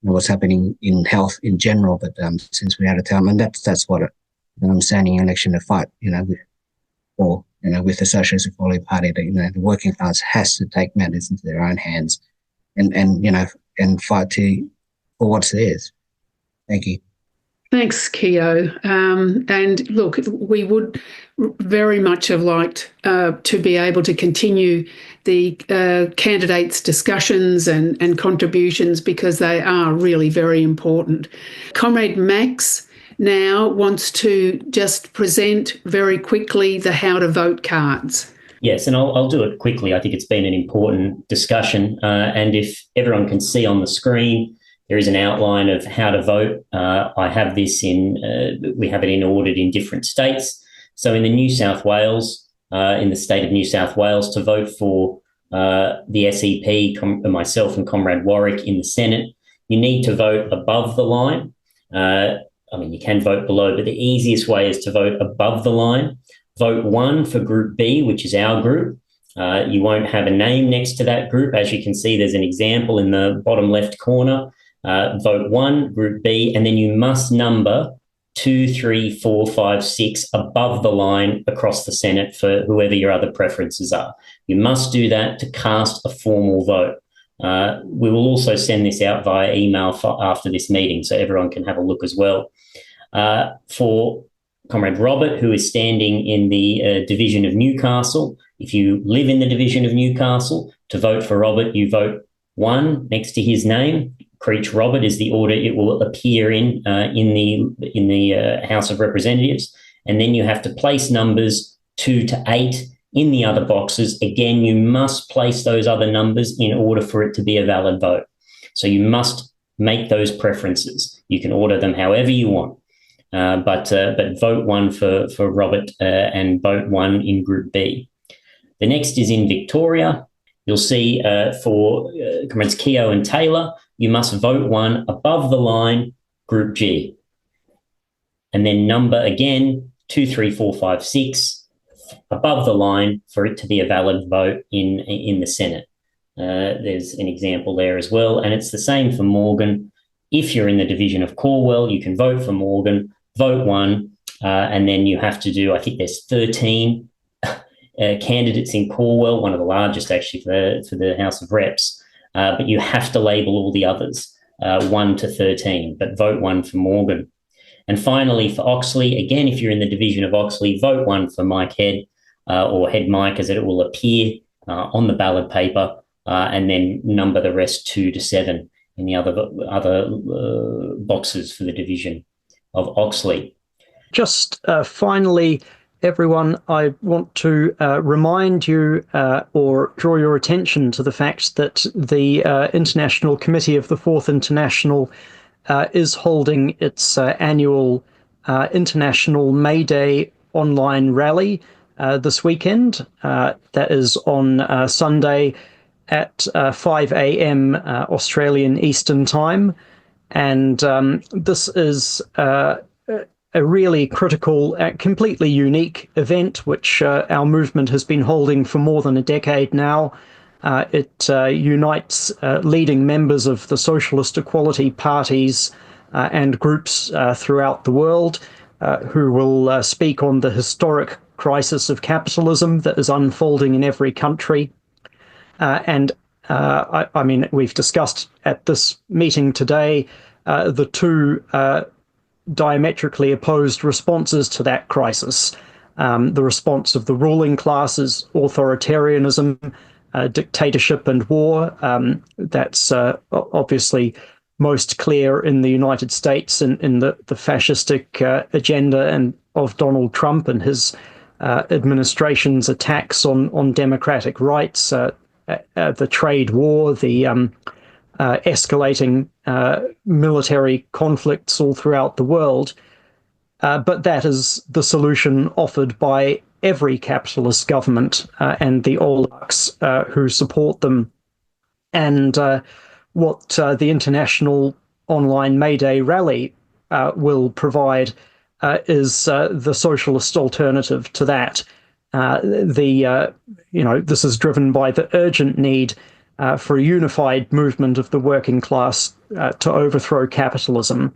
what's happening in health in general. But since we're out of time, and that's what I'm standing in election to fight, with the Socialist Equality Party, that, the working class has to take matters into their own hands and fight for what's theirs. Thank you. Thanks, Keo. And look, we would very much have liked to be able to continue the candidates' discussions and contributions because they are really very important. Comrade Max now wants to just present very quickly the how to vote cards. Yes, and I'll do it quickly. I think it's been an important discussion. And if everyone can see on the screen, There is an outline of how to vote. I have this we have it ordered in different states. So in the New South Wales, in the state of New South Wales, to vote for the SEP, myself and Comrade Warwick in the Senate, you need to vote above the line. You can vote below, but the easiest way is to vote above the line. Vote 1 for Group B, which is our group. You won't have a name next to that group. As you can see, there's an example in the bottom left corner. Vote 1, Group B, and then you must number 2, 3, 4, 5, 6 above the line across the Senate for whoever your other preferences are. You must do that to cast a formal vote. We will also send this out via email after this meeting so everyone can have a look as well. For Comrade Robert, who is standing in the division of Newcastle, if you live in the division of Newcastle, to vote for Robert, you vote 1 next to his name. Creech Robert is the order it will appear in the House of Representatives, and then you have to place numbers 2 to 8 in the other boxes. Again, you must place those other numbers in order for it to be a valid vote. So you must make those preferences. You can order them however you want, but vote 1 for Robert and vote 1 in Group B. The next is in Victoria. You'll see for Comrades Keo and Taylor, you must vote 1 above the line, Group G. And then number again, 2, 3, 4, 5, 6 above the line for it to be a valid vote in the Senate. There's an example there as well. And it's the same for Morgan. If you're in the division of Calwell, you can vote for Morgan, vote 1, and then you have to do, I think there's 13 candidates in Calwell, one of the largest actually for the House of Reps. But you have to label all the others, 1 to 13, but vote 1 for Morgan. And finally, for Oxley, again, if you're in the division of Oxley, vote 1 for Mike Head, or Head Mike, as it will appear on the ballot paper, and then number the rest 2 to 7 in the other boxes for the division of Oxley. Just finally, everyone, I want to remind you or draw your attention to the fact that the International Committee of the Fourth International is holding its annual International May Day online rally this weekend. That is on Sunday at 5 a.m. Australian Eastern Time. And this is a really critical, completely unique event, which our movement has been holding for more than a decade now. It unites leading members of the Socialist Equality Parties and groups throughout the world who will speak on the historic crisis of capitalism that is unfolding in every country. I mean, we've discussed at this meeting today the two diametrically opposed responses to that crisis. The response of the ruling classes, authoritarianism, dictatorship and war. That's obviously most clear in the United States in the fascistic agenda and of Donald Trump and his administration's attacks on democratic rights, the trade war, the escalating military conflicts all throughout the world. But that is the solution offered by every capitalist government and the oligarchs who support them. And what the International Online May Day Rally will provide is the socialist alternative to that. This is driven by the urgent need for a unified movement of the working class to overthrow capitalism.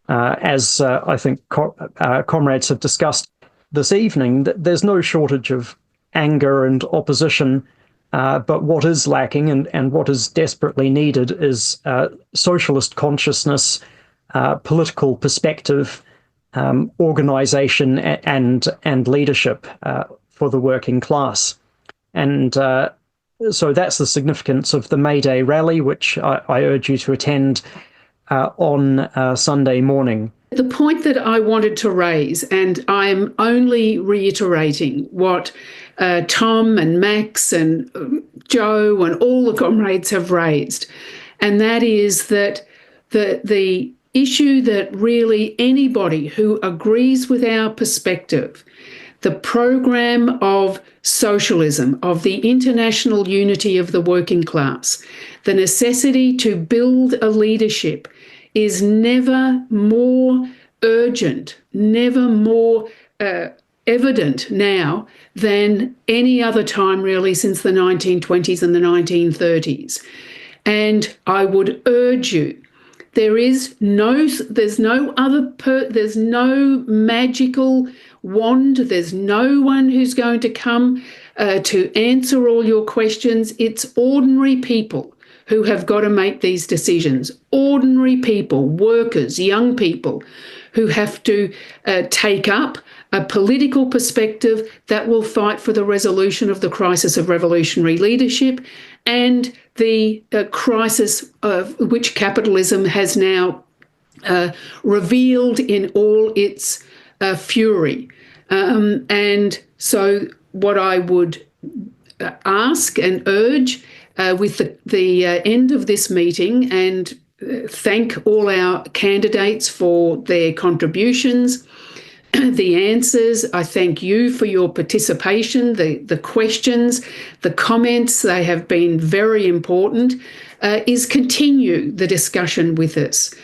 As I think comrades have discussed this evening, there's no shortage of anger and opposition, but what is lacking and what is desperately needed is socialist consciousness, political perspective, organization, and leadership for the working class. And so that's the significance of the May Day rally, which I urge you to attend on Sunday morning. The point that I wanted to raise, and I'm only reiterating what Tom and Max and Joe and all the comrades have raised, and that is that the issue that really anybody who agrees with our perspective, the program of socialism, of the international unity of the working class, the necessity to build a leadership is never more urgent, never more evident now than any other time really since the 1920s and the 1930s. And I would urge you, there's no magical wand. There's no one who's going to come to answer all your questions. It's ordinary people who have got to make these decisions. Ordinary people, workers, young people who have to take up a political perspective that will fight for the resolution of the crisis of revolutionary leadership and the crisis of which capitalism has now revealed in all its fury. And so what I would ask and urge with the end of this meeting, and thank all our candidates for their contributions, the answers. I thank you for your participation, the questions, the comments. They have been very important. Is continue the discussion with us.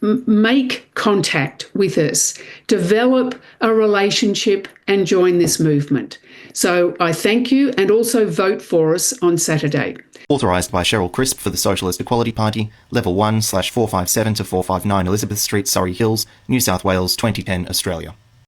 Make contact with us. Develop a relationship and join this movement. So I thank you, and also vote for us on Saturday. Authorised by Cheryl Crisp for the Socialist Equality Party, Level 1/457 to 459 Elizabeth Street, Surrey Hills, New South Wales, 2010, Australia.